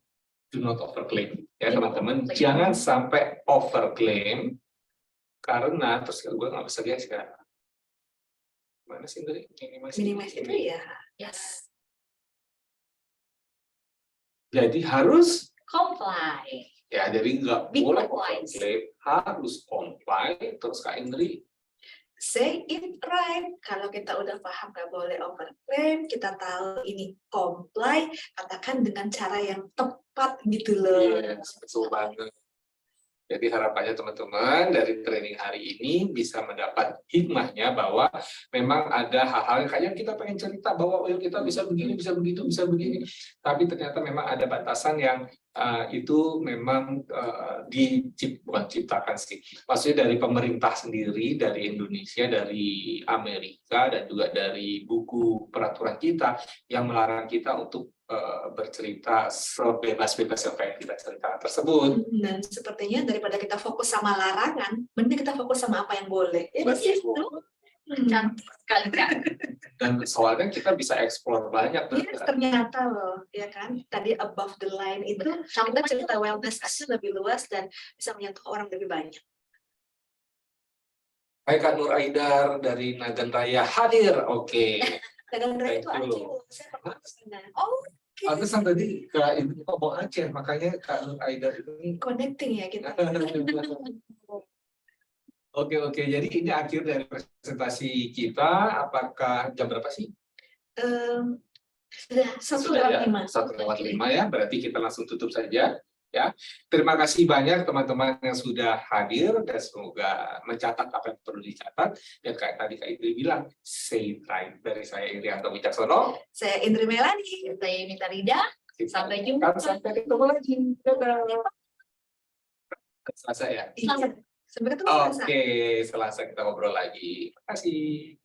do not overclaim ya teman-teman, jangan sampai overclaim karena terus gue nggak bisa lihat sekarang. Mana sih dari Minimize itu ya. Yes. Jadi harus Comply. ya, jadi nggak Be boleh compliant. overclaim, harus comply. Terus Kak Indri, Say it right. Kalau kita udah paham nggak boleh overclaim, kita tahu ini comply, katakan dengan cara yang tepat gitu loh. yes, betul banget. Jadi harapannya teman-teman dari training hari ini bisa mendapat hikmahnya bahwa memang ada hal-hal yang kita pengen cerita bahwa kita bisa begini, bisa begitu, bisa begini. Tapi ternyata memang ada batasan yang itu memang bukan ciptakan sih. Maksudnya dari pemerintah sendiri, dari Indonesia, dari Amerika, dan juga dari buku peraturan kita yang melarang kita untuk bercerita sebebas-bebas apa yang kita cerita tersebut. Dan sepertinya daripada kita fokus sama larangan, mending kita fokus sama apa yang boleh. Ya, Betul. Cantik sekali Kak. Dan soalnya kita bisa explore banyak. Yes, ternyata loh, ya kan, tadi above the line itu kita cerita wellness aja lebih luas dan bisa menyentuh orang lebih banyak. Hai Kak Nur Aidar dari Nagan Raya hadir. Oke. Nagan Raya itu Thank you. Aceh, saya pernah ke sana. Oh, Pantesan tadi Kak Indri ngomong Aceh, makanya Kak Nur Aidar ini. connecting ya kita. Oke. Jadi ini akhir dari presentasi kita. Apakah jam berapa sih? Sudah 1:05. 1:05 ya, berarti kita langsung tutup saja. Ya, terima kasih banyak teman-teman yang sudah hadir dan semoga mencatat apa yang perlu dicatat. Dan kayak tadi Kak Indri bilang, say it right. Dari saya Irianto Wicaksono. Saya Indri Melani. Saya Mita Rida. Sampai jumpa. Sampai ketemu lagi. Dadah. Selasa ya? Iya. Sampai ketemu Selasa. Oke, Selasa kita ngobrol lagi. Terima kasih.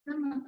Sama.